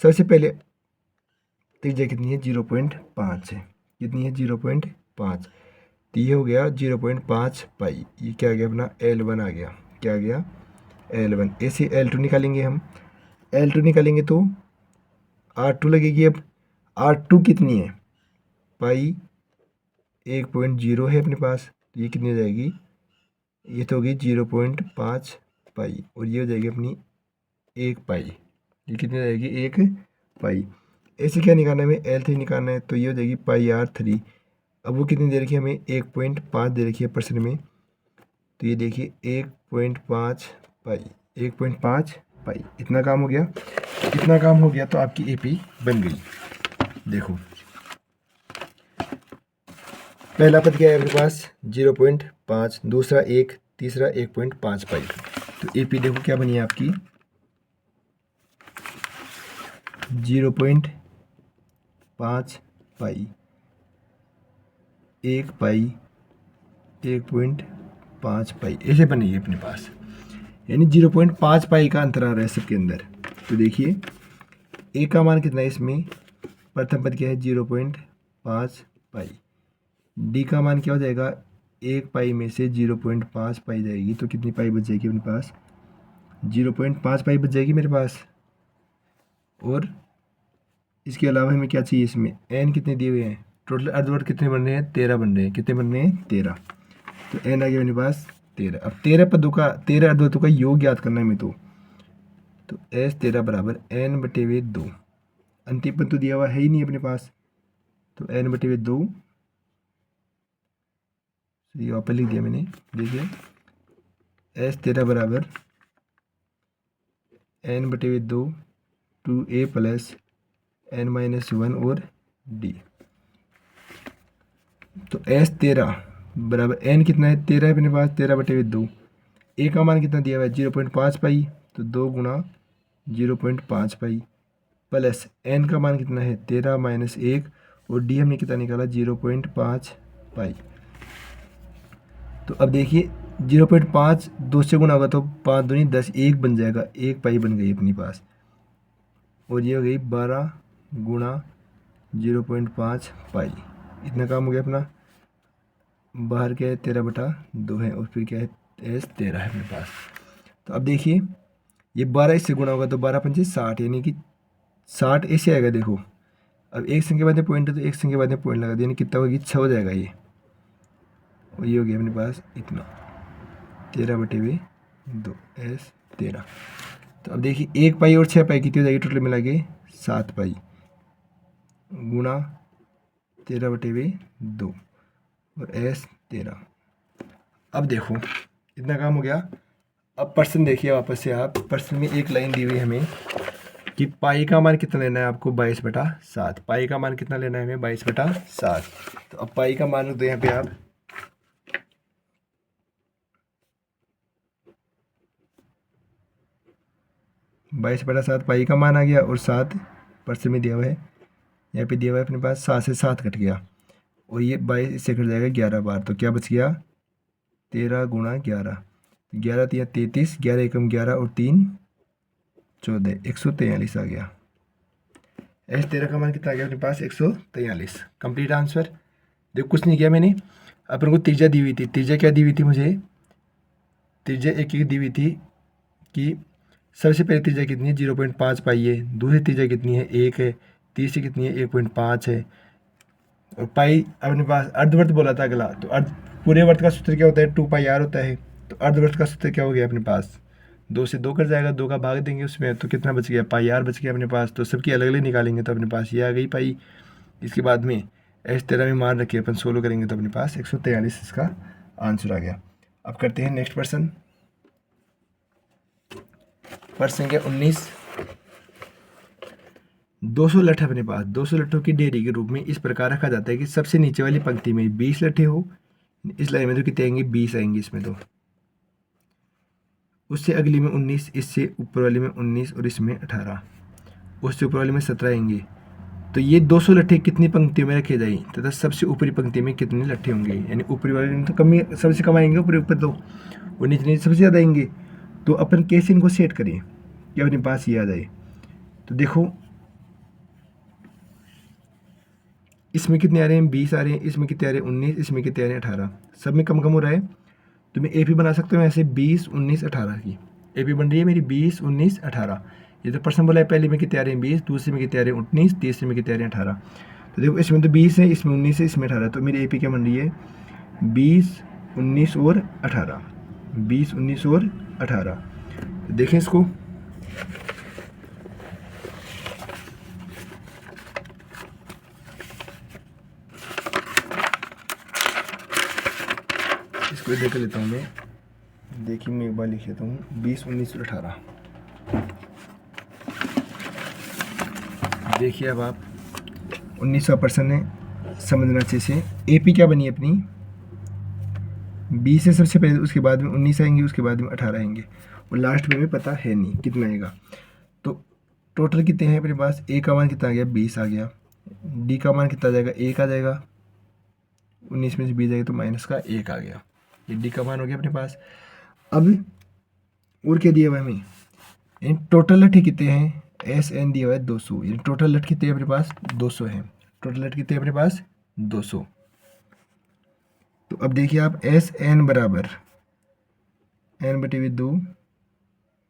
सबसे पहले त्रिज्या कितनी है, 0.5 है, कितनी है 0.5, तो ये हो गया 0.5 पाई, ये क्या आ गया अपना L1 आ गया, क्या आ गया L1। ऐसे L2 निकालेंगे हम, L2 निकालेंगे तो R2 लगेगी। अब R2 कितनी है, पाई 1.0 है अपने पास, तो ये कितनी हो जाएगी, ये तो होगी 0.5 पाई, और ये हो जाएगी अपनी 1 पाई, ये कितनी हो जाएगी 1 पाई। ऐसे क्या निकालना है हमें, L3 निकालना है, तो ये हो जाएगी पाई R3। अब वो कितनी दे रखी है हमें, 1.5 दे रखी है प्रश्न में, तो ये देखिए 1.5 पाई, 1.5 पाई, इतना काम हो गया। इतना काम हो गया तो आपकी एपी बन गई। देखो पहला पद क्या है अपने पास 0.5, दूसरा 1, तीसरा 1.5 पाई। तो एपी देखो क्या बनी है आपकी 0.5 पाई, 1 पाई, 1.5 पाई, ऐसे बनी है अपने पास, यानी 0.5 पाई का अंतर आ रहा है सबके अंदर। तो देखिए ए का मान कितना है इसमें, प्रथम पद क्या है 0.5 पाई, डी का मान क्या हो जाएगा, 1 पाई में से 0.5 पाई जाएगी, तो कितनी पाई बच जाएगी अपने पास, 0.5 पाई बच जाएगी मेरे पास। और इसके अलावा हमें क्या चाहिए, इसमें एन कितने दिए हुए हैं, टोटल अर्धवर्त कितने बन रहे हैं, 13 बन रहे हैं, कितने बन रहे हैं 13, तो एन आ गया मेरे पास 13। अब 13 पदों का, 13 अर्धवर्तों का योग याद करना है हमें, तो एस 13 बराबर एन बटे हुए 2, अंतिम पद तो दिया हुआ है ही नहीं अपने पास, तो एन बटे हुए 2, ये वापस लिख दिया मैंने, देखिए एस 13 बराबर एन बटे हुए 2 2a प्लस एन माइनस 1 और डी। तो एस 13 बराबर एन कितना है, 13 है अपने पास, 13 बटे हुए 2, ए का मान कितना दिया हुआ है 0.5 पाई, तो 2 गुणा 0.5 पाई, प्लस एन का मान कितना है 13 माइनस 1, और डी हमने कितना निकाला 0.5 पाई। तो अब देखिए 0.5 2 से गुना होगा तो 5 दूनी 10, 1 बन जाएगा, 1 पाई बन गई अपने पास, और ये हो गई 12 गुणा 0.5 पाई, इतना काम हो गया अपना। बाहर क्या है 13 बटा 2 है, और फिर क्या है एस 13 है अपने पास। तो अब देखिए ये 12 इससे गुणा होगा तो 12 पंचे 60, यानी कि 60 ऐसे आएगा। देखो अब एक संख्या बाद में पॉइंट है तो एक संख्या बाद में पॉइंट लगा दिया, यानी कितना होगी 6 हो जाएगा ये, और ये हो गया अपने पास इतना 13 बटे हुए 2 एस 13। तो अब देखिए 1 पाई और 6 पाई कितनी हो जाएगी, टोटल मिला के 7 पाई गुणा 13 बटे हुए 2 और एस 13। अब देखो इतना काम हो गया। अब प्रश्न देखिए वापस से आप, प्रश्न में एक लाइन दी हुई हमें कि पाई का मान कितना लेना है आपको 22/7, पाई का मान कितना लेना है हमें 22/7। तो अब पाई का मान दो यहाँ पे आप, बाईस बटा सात पाई का मान आ गया, और 7 प्रश्न में दिया हुआ है, यहाँ पे दिया हुआ है अपने पास 7 से 7 कट गया, और ये 22 इससे कट जाएगा 11 बार, तो क्या बच गया 13 गुणा 11, 11 3 33, 11 एकम 11 और 3 14, 143 आ गया। एस 13 का मान कितना आ गया अपने पास 143। Complete answer. देखो कुछ नहीं किया मैंने, अपन को त्रिज्या दी हुई थी, त्रिज्या क्या दी हुई थी मुझे, त्रिज्या एक दी हुई थी कि सबसे पहले त्रिज्या कितनी है 0.5 पाई है, दूसरी त्रिज्या कितनी है 1 है, तीसरी कितनी है 1.5 है, और पाई अपने पास अर्धवर्त बोला था अगला। तो पूरे वर्त का सूत्र क्या होता है 2 पाई आर होता है, तो अर्धवर्त का सूत्र क्या हो गया अपने पास 2 से 2 कर जाएगा, 2 का भाग देंगे उसमें तो कितना बच गया पाई आर बच गया अपने पास। तो सबकी अलग अलग निकालेंगे तो अपने पास ये आ गई पाई। इसके बाद में एस 13 में मान रखिए अपन 16 करेंगे तो अपने पास 143 इसका आंसर आ गया। अब करते हैं नेक्स्ट प्रश्न। पर संख्या 19। 200 लठ अपने पास, 200 लट्ठों की ढेरी के रूप में इस प्रकार रखा जाता है कि सबसे नीचे वाली पंक्ति में 20 लट्ठे हो। इस लाइन में तो कितने आएंगे, 20 आएंगे इसमें तो। उससे अगली में 19, इससे ऊपर वाली में 19 और इसमें 18, उससे ऊपर वाली में 17 आएंगे। तो ये 200 लट्ठे कितनी पंक्तियों में रखे जाएंगे तथा सबसे ऊपरी पंक्ति में कितने लट्ठे होंगे, यानी ऊपरी वाले में तो कम, सबसे कम आएंगे ऊपरी ऊपर तो, और नीचे नीचे सबसे ज़्यादा आएंगे। तो अपन कैसे इनको सेट करें कि अपने पास ये आ जाए। तो देखो इसमें कितने आ रहे हैं, 20 आ रहे हैं, इसमें कितने आ रहे हैं 19, इसमें कितने आ रहे हैं 18, सब में कम कम हो रहा है। तो मैं AP बना सकता हूँ ऐसे 20 19 18 की AP बन रही है मेरी 20 19 18। ये तो पर्सन बोला है, पहले में कितने आ रहे हैं 20, दूसरे में कितने आ रहे हैं 19, तीसरे में कितने आ रहे हैं 18। तो देखो इसमें तो 20 है, इसमें 19 है, इसमें 18, तो मेरी AP क्या बन रही है 20 19 और 18, 20 19 और 18। तो देखें इसको, इसको देख लेता हूँ मैं। देखिए मैं एक बार लिख लेता हूँ 20 19 और 18। देखिए अब आप 19वां पर्सन है, समझना अच्छे से। AP क्या बनी अपनी 20 है सबसे पहले, उसके बाद में 19 आएंगे, उसके बाद में 18 आएंगे, और लास्ट में भी पता है नहीं कितना आएगा। तो टोटल कितने हैं अपने पास, A का मान कितना आ गया 20 आ गया, D का मान कितना आ जाएगा 1 आ जाएगा, 19 में से 20 आएगा तो माइनस का 1 आ गया, ये D का मान हो गया अपने पास। अब और क्या दिया हुआ हमें, यानी टोटल लठ कितने हैं, SN दिया हुआ है 200, यानी टोटल लठ कितने अपने पास 200 है, टोटल लठ कितने अपने पास 200। तो अब देखिए आप SN बराबर N बटे हुए 2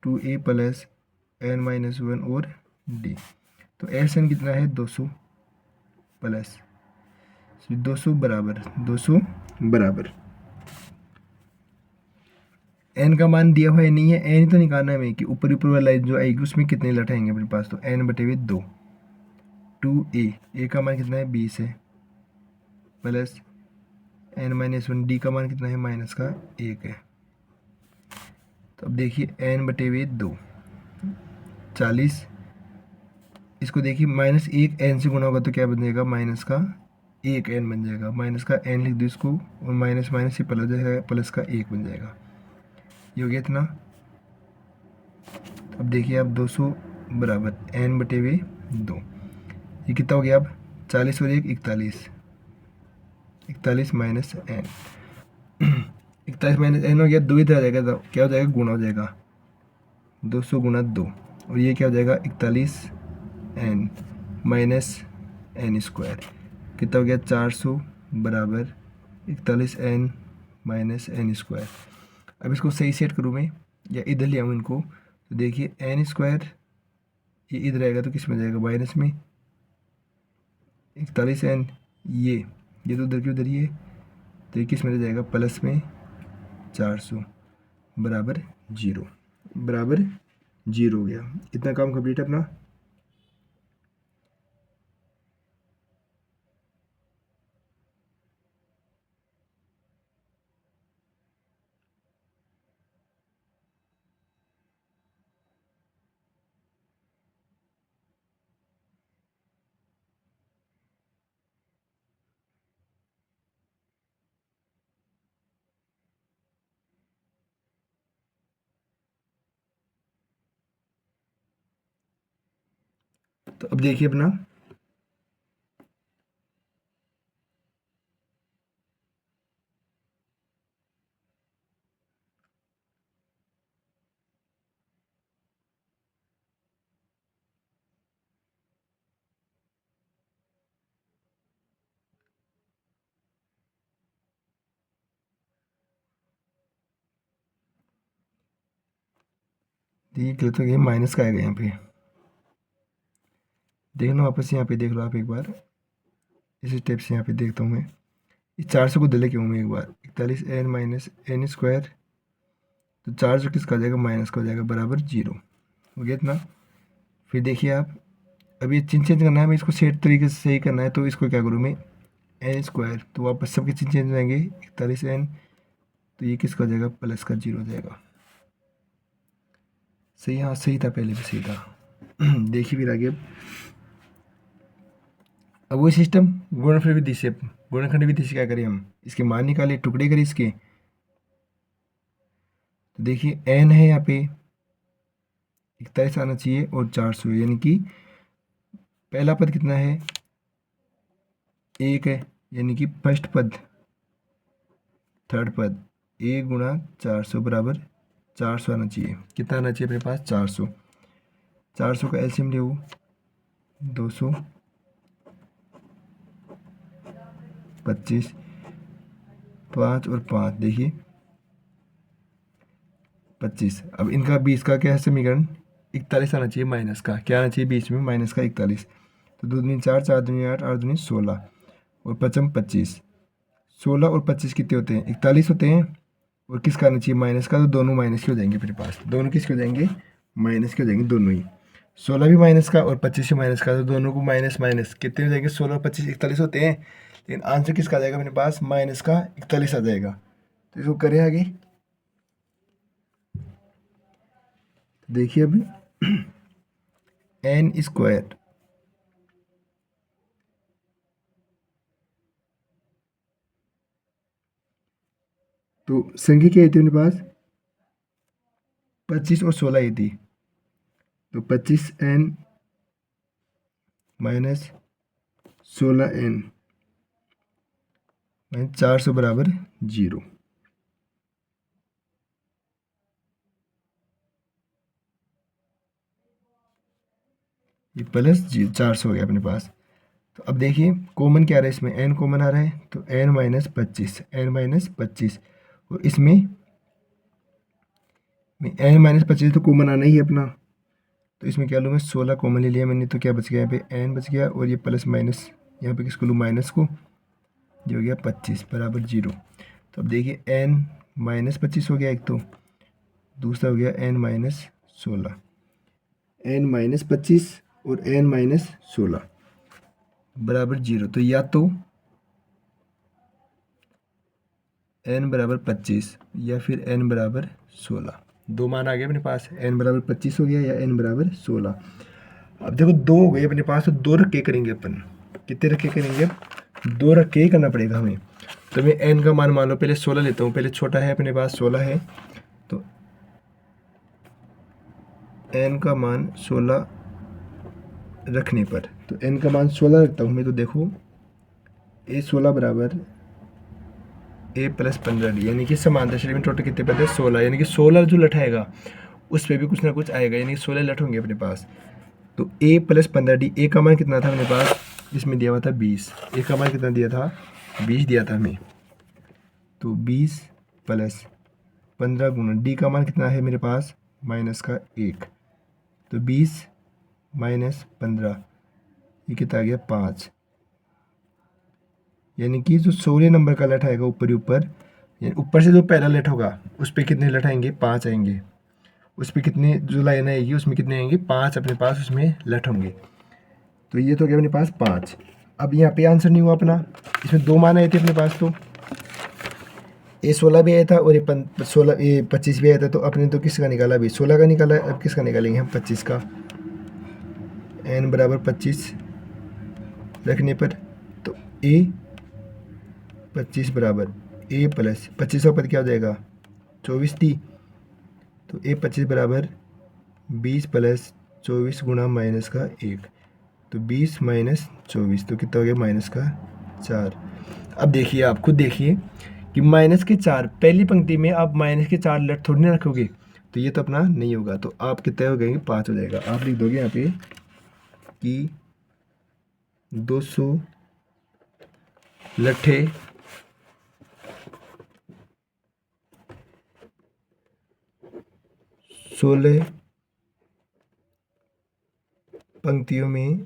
2A प्लस N माइनस 1 और D। तो SN कितना है 200 प्लस 200 बराबर 200 बराबर N का मान दिया हुआ है नहीं है, N ही तो निकालना है हमें कि ऊपर ऊपर वाला लाइन जो आएगी उसमें कितने लठ आएंगे अपने पास। तो N बटे हुए 2 2A का मान कितना है 20 है, प्लस N माइनस 1 D का मान कितना है माइनस का 1 है। तो अब देखिए N बटे हुए 2 40, इसको देखिए माइनस 1 N से गुना होगा तो क्या बन जाएगा माइनस का 1 N बन जाएगा, माइनस का N लिख दो इसको, और माइनस माइनस से प्लस हो जाएगा, प्लस का 1 बन जाएगा, ये हो गया इतना। अब देखिए आप 200 बराबर N बटे हुए 2, ये कितना हो गया अब 40 और 1 41, 41 माइनस N 41 माइनस N हो गया, 2 इधर आ जाएगा तो क्या हो जाएगा गुणा हो जाएगा, 200 गुना 2, और ये क्या हो जाएगा 41 N माइनस N स्क्वायर, कितना हो गया 400 बराबर 41 N माइनस N स्क्वायर। अब इसको सही सेट करूँ मैं या इधर ले आऊँ इनको, तो देखिए N स्क्वायर ये इधर आएगा तो किस में जाएगा माइनस में, 41 N ये तो उधर की उधर ही है, तो ये किस में जाएगा प्लस में 400 बराबर 0, बराबर 0 हो गया। इतना काम कंप्लीट है अपना। तो अब देखिए अपना देखिए तो ये माइनस का आएगा यहाँ पे, देख लो वापस यहाँ पे देख लो आप एक बार, इस स्टेप से यहाँ पे देखता हूँ मैं, इस 400 को दिले क्यों मैं एक बार, 41 N माइनस N स्क्वायर, तो 400 किसका आ जाएगा माइनस का हो जाएगा बराबर 0 हो गया इतना। फिर देखिए आप अब ये चिन्ह चेंज करना है, हमें इसको सेट तरीके से सही करना है, तो इसको क्या करूँ मैं N स्क्वायर, तो वापस सबके चिन्ह चेंज हो जाएंगे, 41 N, तो ये किसका हो जाएगा प्लस का 0 हो जाएगा, सही, हाँ सही था, पहले भी सही था। देखिए फिर आगे, अब वही सिस्टम गुणनफल विधि से, गुणनखंड विधि से क्या करें हम, इसके मान निकाले, टुकड़े करें इसके। तो देखिए n है यहाँ पे 41 आना चाहिए और 400, यानी कि पहला पद कितना है, 1 है, यानी कि फर्स्ट पद, थर्ड पद 1 गुणा 400 बराबर 400 आना चाहिए। कितना आना चाहिए अपने पास, 400। 400 का एलसीएम ले 225, 5 और 5, देखिए 25। अब इनका 20 का क्या है समीकरण, 41 आना चाहिए माइनस का, क्या आना चाहिए बीच में, माइनस का 41। तो 2 दूनी 4, 4 दूनी 8, 8 दूनी 16 और 5 25। 16 और 25 कितने होते हैं, 41 होते हैं। और किसका आना चाहिए, माइनस का, तो दोनों माइनस के हो जाएंगे अपने पास, दोनों किसके हो जाएंगे, माइनस के हो जाएंगे दोनों ही। 16 भी माइनस का और 25 भी माइनस का, तो दोनों को माइनस माइनस कितने हो जाएंगे, 16 और 25 41 होते हैं। लेकिन आंसर किसका आ जाएगा अपने पास, माइनस का 41 आ जाएगा। तो इसको करें आगे, तो देखिए अभी n स्क्वायर, तो संख्या क्या आई थी अपने पास, 25 और 16 आई थी। तो 25n माइनस 16n माइनस 400 बराबर 0। ये प्लस 400 हो गया अपने पास। तो अब देखिए कॉमन क्या आ रहा है इसमें, n कॉमन आ रहा है, तो n माइनस 25, n माइनस 25, और इसमें n माइनस 25 तो कॉमन आना ही है अपना। तो इसमें क्या लूँ मैं, 16 कॉमन ले लिया मैंने, तो क्या बच गया यहाँ पे, n बच गया, और ये प्लस माइनस यहाँ पे किसको लूँ, माइनस को, जो हो गया 25 बराबर 0। तो अब देखिए n माइनस 25 हो गया एक, तो दूसरा हो गया n माइनस 16, n माइनस 25 और n माइनस 16 बराबर 0। तो या तो n बराबर 25 या फिर n बराबर 16, दो मान आ गए अपने पास, n बराबर 25 हो गया या n बराबर 16। अब देखो दो हो गए अपने पास, तो दो रख के करेंगे अपन, कितने रख के करेंगे, दो रख के ही करना पड़ेगा हमें। तो मैं n का मान मान लो पहले 16 लेता हूँ, पहले छोटा है अपने पास 16 है, तो n का मान 16 रखने पर, तो n का मान 16 रखता हूँ मैं, तो देखो a 16 बराबर a प्लस 15d, यानी कि समांतर श्रेणी में टोटल कितने पद है, 16, यानी कि 16 जो लट आएगा उस पर भी कुछ ना कुछ आएगा, यानी कि 16 लट होंगे अपने पास। तो a प्लस 15d, a का मान कितना था अपने पास, इसमें दिया हुआ था 20, a का मान कितना दिया था, 20 दिया था हमें। तो 20 प्लस 15 गुना d का मान कितना है मेरे पास, माइनस का 1, तो 20 माइनस 15, ये कितना आ गया 5, यानी कि जो 16 नंबर का लट आएगा ऊपर ही ऊपर, यानी ऊपर से जो पहला लट होगा उस पर कितने लट आएंगे, 5 आएंगे, उस पर कितने जो लाइन आएगी उसमें कितने आएंगे, 5 अपने पास उसमें लट होंगे। तो ये तो हो गया अपने पास 5। अब यहाँ पे आंसर नहीं हुआ अपना, इसमें दो मान आए थे अपने पास, तो ये 16 भी आया था और ये 16 ये 25 भी आया था, तो अपने तो किसका निकाला अभी, 16 का निकाला, अब किसका निकालेंगे हम, 25 का। n बराबर 25 रखने पर, तो a 25 बराबर a प्लस 25 पद क्या हो जाएगा, 24 थी, तो a 25 बराबर 20 प्लस 24 गुणा माइनस का 1, तो 20 माइनस 24, तो कितना हो गया, माइनस का 4। अब देखिए आप खुद देखिए कि माइनस के 4 पहली पंक्ति में आप माइनस के 4 लट थोड़ी ना रखोगे, तो ये तो अपना नहीं होगा, तो आप कितना हो गए, 5 हो जाएगा। आप लिख दोगे यहाँ पे कि 200 लट्ठे सोलह पंक्तियों में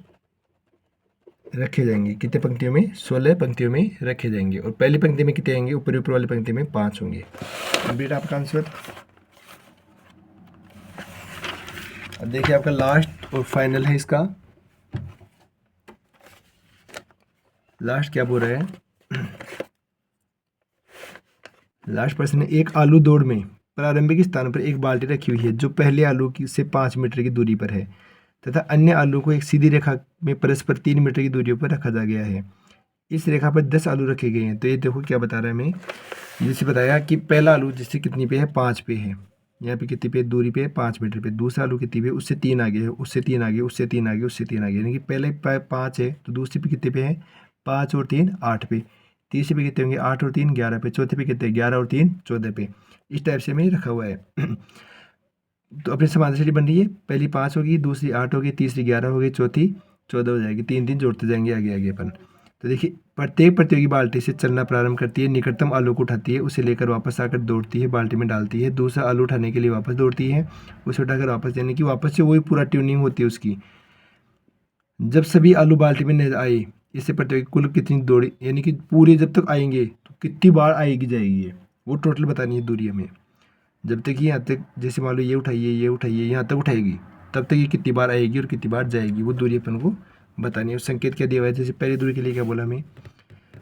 रखे जाएंगे, कितने पंक्तियों में, 16 पंक्तियों में रखे जाएंगे, और पहली पंक्ति में कितने आएंगे, ऊपर ऊपर वाली पंक्ति में 5 होंगे। कंप्लीट आपका आंसर। अब देखिए आपका लास्ट और फाइनल है इसका, लास्ट क्या बोल रहा है, लास्ट प्रश्न है, एक आलू दौड़ में प्रारंभिक स्थान पर एक बाल्टी रखी हुई है जो पहले आलू की से 5 मीटर की दूरी पर है तथा अन्य आलू को एक सीधी रेखा में परस्पर 3 मीटर की दूरी पर रखा जा गया है। इस रेखा पर 10 आलू रखे गए हैं। तो ये देखो क्या बता रहा है हमें, जैसे बताया कि पहला आलू जिससे कितनी पे है, 5 पे है, यहाँ पे कितनी पे दूरी पे है, 5 मीटर पे। दूसरा आलू कितनी पे, उससे 3 आगे है, उससे 3 आगे, उससे 3 आगे, उससे 3 आगे, यानी कि पहले 5 है तो दूसरी पे कितने पे है, 5 और 3 8 पे। तीसरे पे कितने होंगे, 8 और 3 11 पे। चौथे पे कितने, 11 और 3 14 पे। इस टाइप से मैंने रखा हुआ है। तो अपनी समांतर श्रेणी बन रही है, पहली 5 होगी, दूसरी 8 होगी, तीसरी 11 होगी, चौथी 14 हो जाएगी। 3 3 जोड़ते जाएंगे आगे आगे अपन। तो देखिए प्रत्येक प्रतियोगी बाल्टी से चलना प्रारंभ करती है, निकटतम आलू को उठाती है, उसे लेकर वापस आकर दौड़ती है, बाल्टी में डालती है, दूसरा आलू उठाने के लिए वापस दौड़ती है, उसे उठाकर वापस, यानी कि वापस से वही पूरा ट्यूनिंग होती है उसकी। जब सभी आलू बाल्टी में नहीं आए, इससे प्रतियोगी कुल कितनी दौड़ी, यानी कि पूरे जब तक आएंगे तो कितनी बार आएगी जाएगी ये, वो टोटल बतानी है दूरी हमें। जब तक यहाँ तक, जैसे मान लो ये उठाइए यहाँ तक उठाएगी, तब तक ये कितनी बार आएगी और कितनी बार जाएगी, वो दूरी अपन को बतानी है। उस संकेत क्या दिया हुआ है, जैसे पहली दूरी के लिए क्या बोला हमें,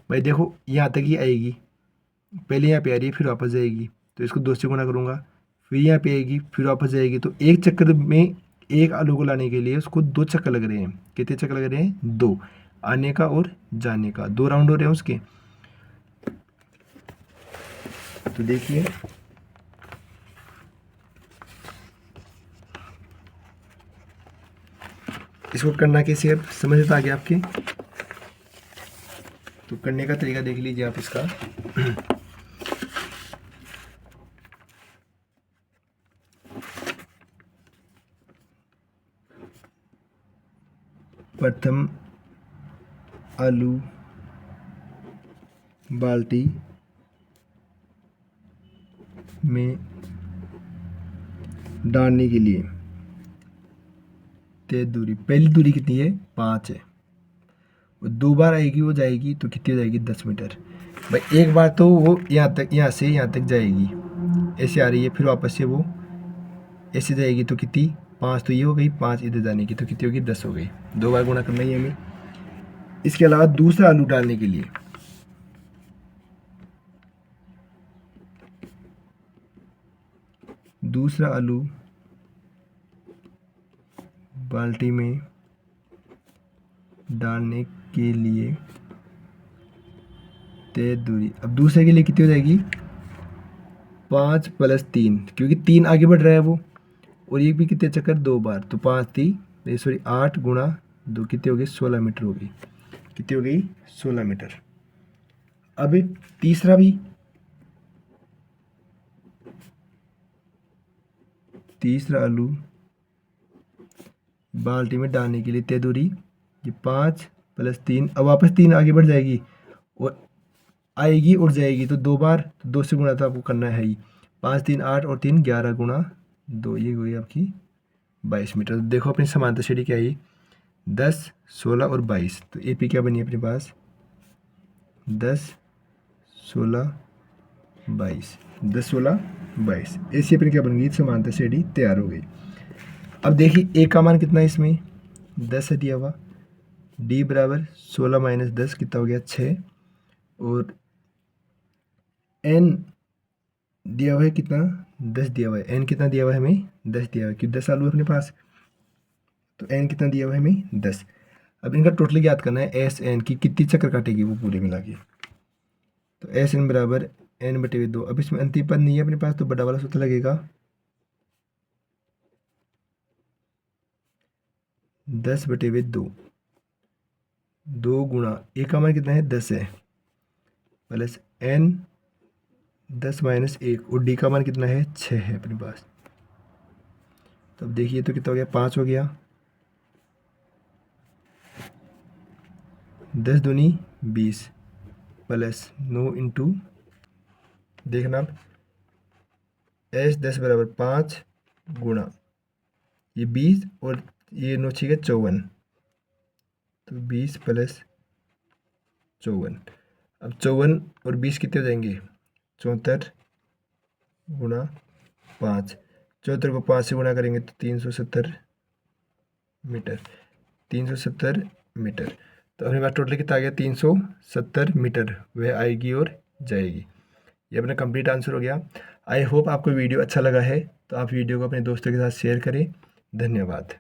भाई देखो यहाँ तक ही आएगी, पहले यहाँ पे आ रही है फिर वापस जाएगी, तो इसको 2 से गुना करूँगा, फिर यहाँ पे आएगी फिर वापस जाएगी। तो एक चक्कर में एक आलू को लाने के लिए उसको 2 चक्कर लग रहे हैं। कितने चक्कर लग रहे हैं, 2, आने का और जाने का, 2 राउंड हो रहे हैं उसके। तो देखिए इसको करना कैसे, अब समझ में आ गया आपके। तो करने का तरीका देख लीजिए आप इसका। प्रथम आलू बाल्टी में डालने के लिए तय दूरी, पहली दूरी कितनी है, 5 है, और 2 बार आएगी वो जाएगी तो कितनी हो जाएगी, 10 मीटर। भाई एक बार तो वो यहाँ तक, यहाँ से यहाँ तक जाएगी, ऐसे आ रही है, फिर वापस से वो ऐसे जाएगी तो कितनी, 5 तो ये हो गई, 5 इधर जाने की तो कितनी होगी, 10 हो गई। 2 बार गुणा करना ही है हमें। इसके अलावा दूसरा आलू डालने के लिए, दूसरा आलू बाल्टी में डालने के लिए तय दूरी, अब दूसरे के लिए कितनी हो जाएगी, 5 + 3, क्योंकि 3 आगे बढ़ रहा है वो, और ये भी कितने चक्कर, 2 बार, तो 5 3 सॉरी 8 गुणा 2 कितनी हो गई, 16 मीटर हो गई। कितनी हो गई, 16 मीटर। अब तीसरा भी, तीसरा आलू बाल्टी में डालने के लिए तय दूरी, ये 5 + 3, अब वापस 3 आगे बढ़ जाएगी और आएगी और जाएगी, तो 2 बार, तो 2 से गुणा तो आपको करना है ही। 5 3 8 और 3 11 गुणा 2, ये हुई आपकी 22 मीटर। तो देखो अपनी समांतर श्रेणी क्या है, 10 16 और 22। तो ए पी क्या बनी है अपने पास, 10 16 22, 10 16 22, ऐसी अपनी क्या बन गई, समांतर श्रेणी तैयार हो गई। अब देखिए ए का मान कितना है इसमें, 10 है दिया हुआ, डी बराबर 16 - 10 कितना हो गया, 6, और एन दिया हुआ है कितना, 10 दिया हुआ है। एन कितना दिया हुआ है हमें, 10 दिया हुआ है, क्योंकि 10 आलू है अपने पास, तो एन कितना दिया हुआ है हमें, 10। अब इनका टोटल याद करना है, एस एन की कितनी चक्कर काटेगी वो पूरे मिला के। तो एस एन बराबर n/2। अब इसमें अंतिम पद नहीं है अपने पास, तो बड़ा वाला सूत्र लगेगा, 10/2, 2 गुणा ए का मान कितना है, 10 है, प्लस n 10 - 1, और डी का मान कितना है, 6 है अपने पास। तो अब देखिए तो कितना हो गया, 5 हो गया, 10 दूनी 20, प्लस 9 इंटू, देखना आप, एस 10 बराबर 5 गुणा ये 20 और ये 9 6 54, तो 20 + 54। अब 54 और 20 कितने हो जाएंगे, 74 गुणा 5, 74 को 5 से गुणा करेंगे तो 370 मीटर, 370 मीटर। तो अपने पास टोटल कितना आ गया, 370 मीटर वह आएगी और जाएगी। ये अपना कंप्लीट आंसर हो गया। आई होप आपको वीडियो अच्छा लगा है, तो आप वीडियो को अपने दोस्तों के साथ शेयर करें। धन्यवाद।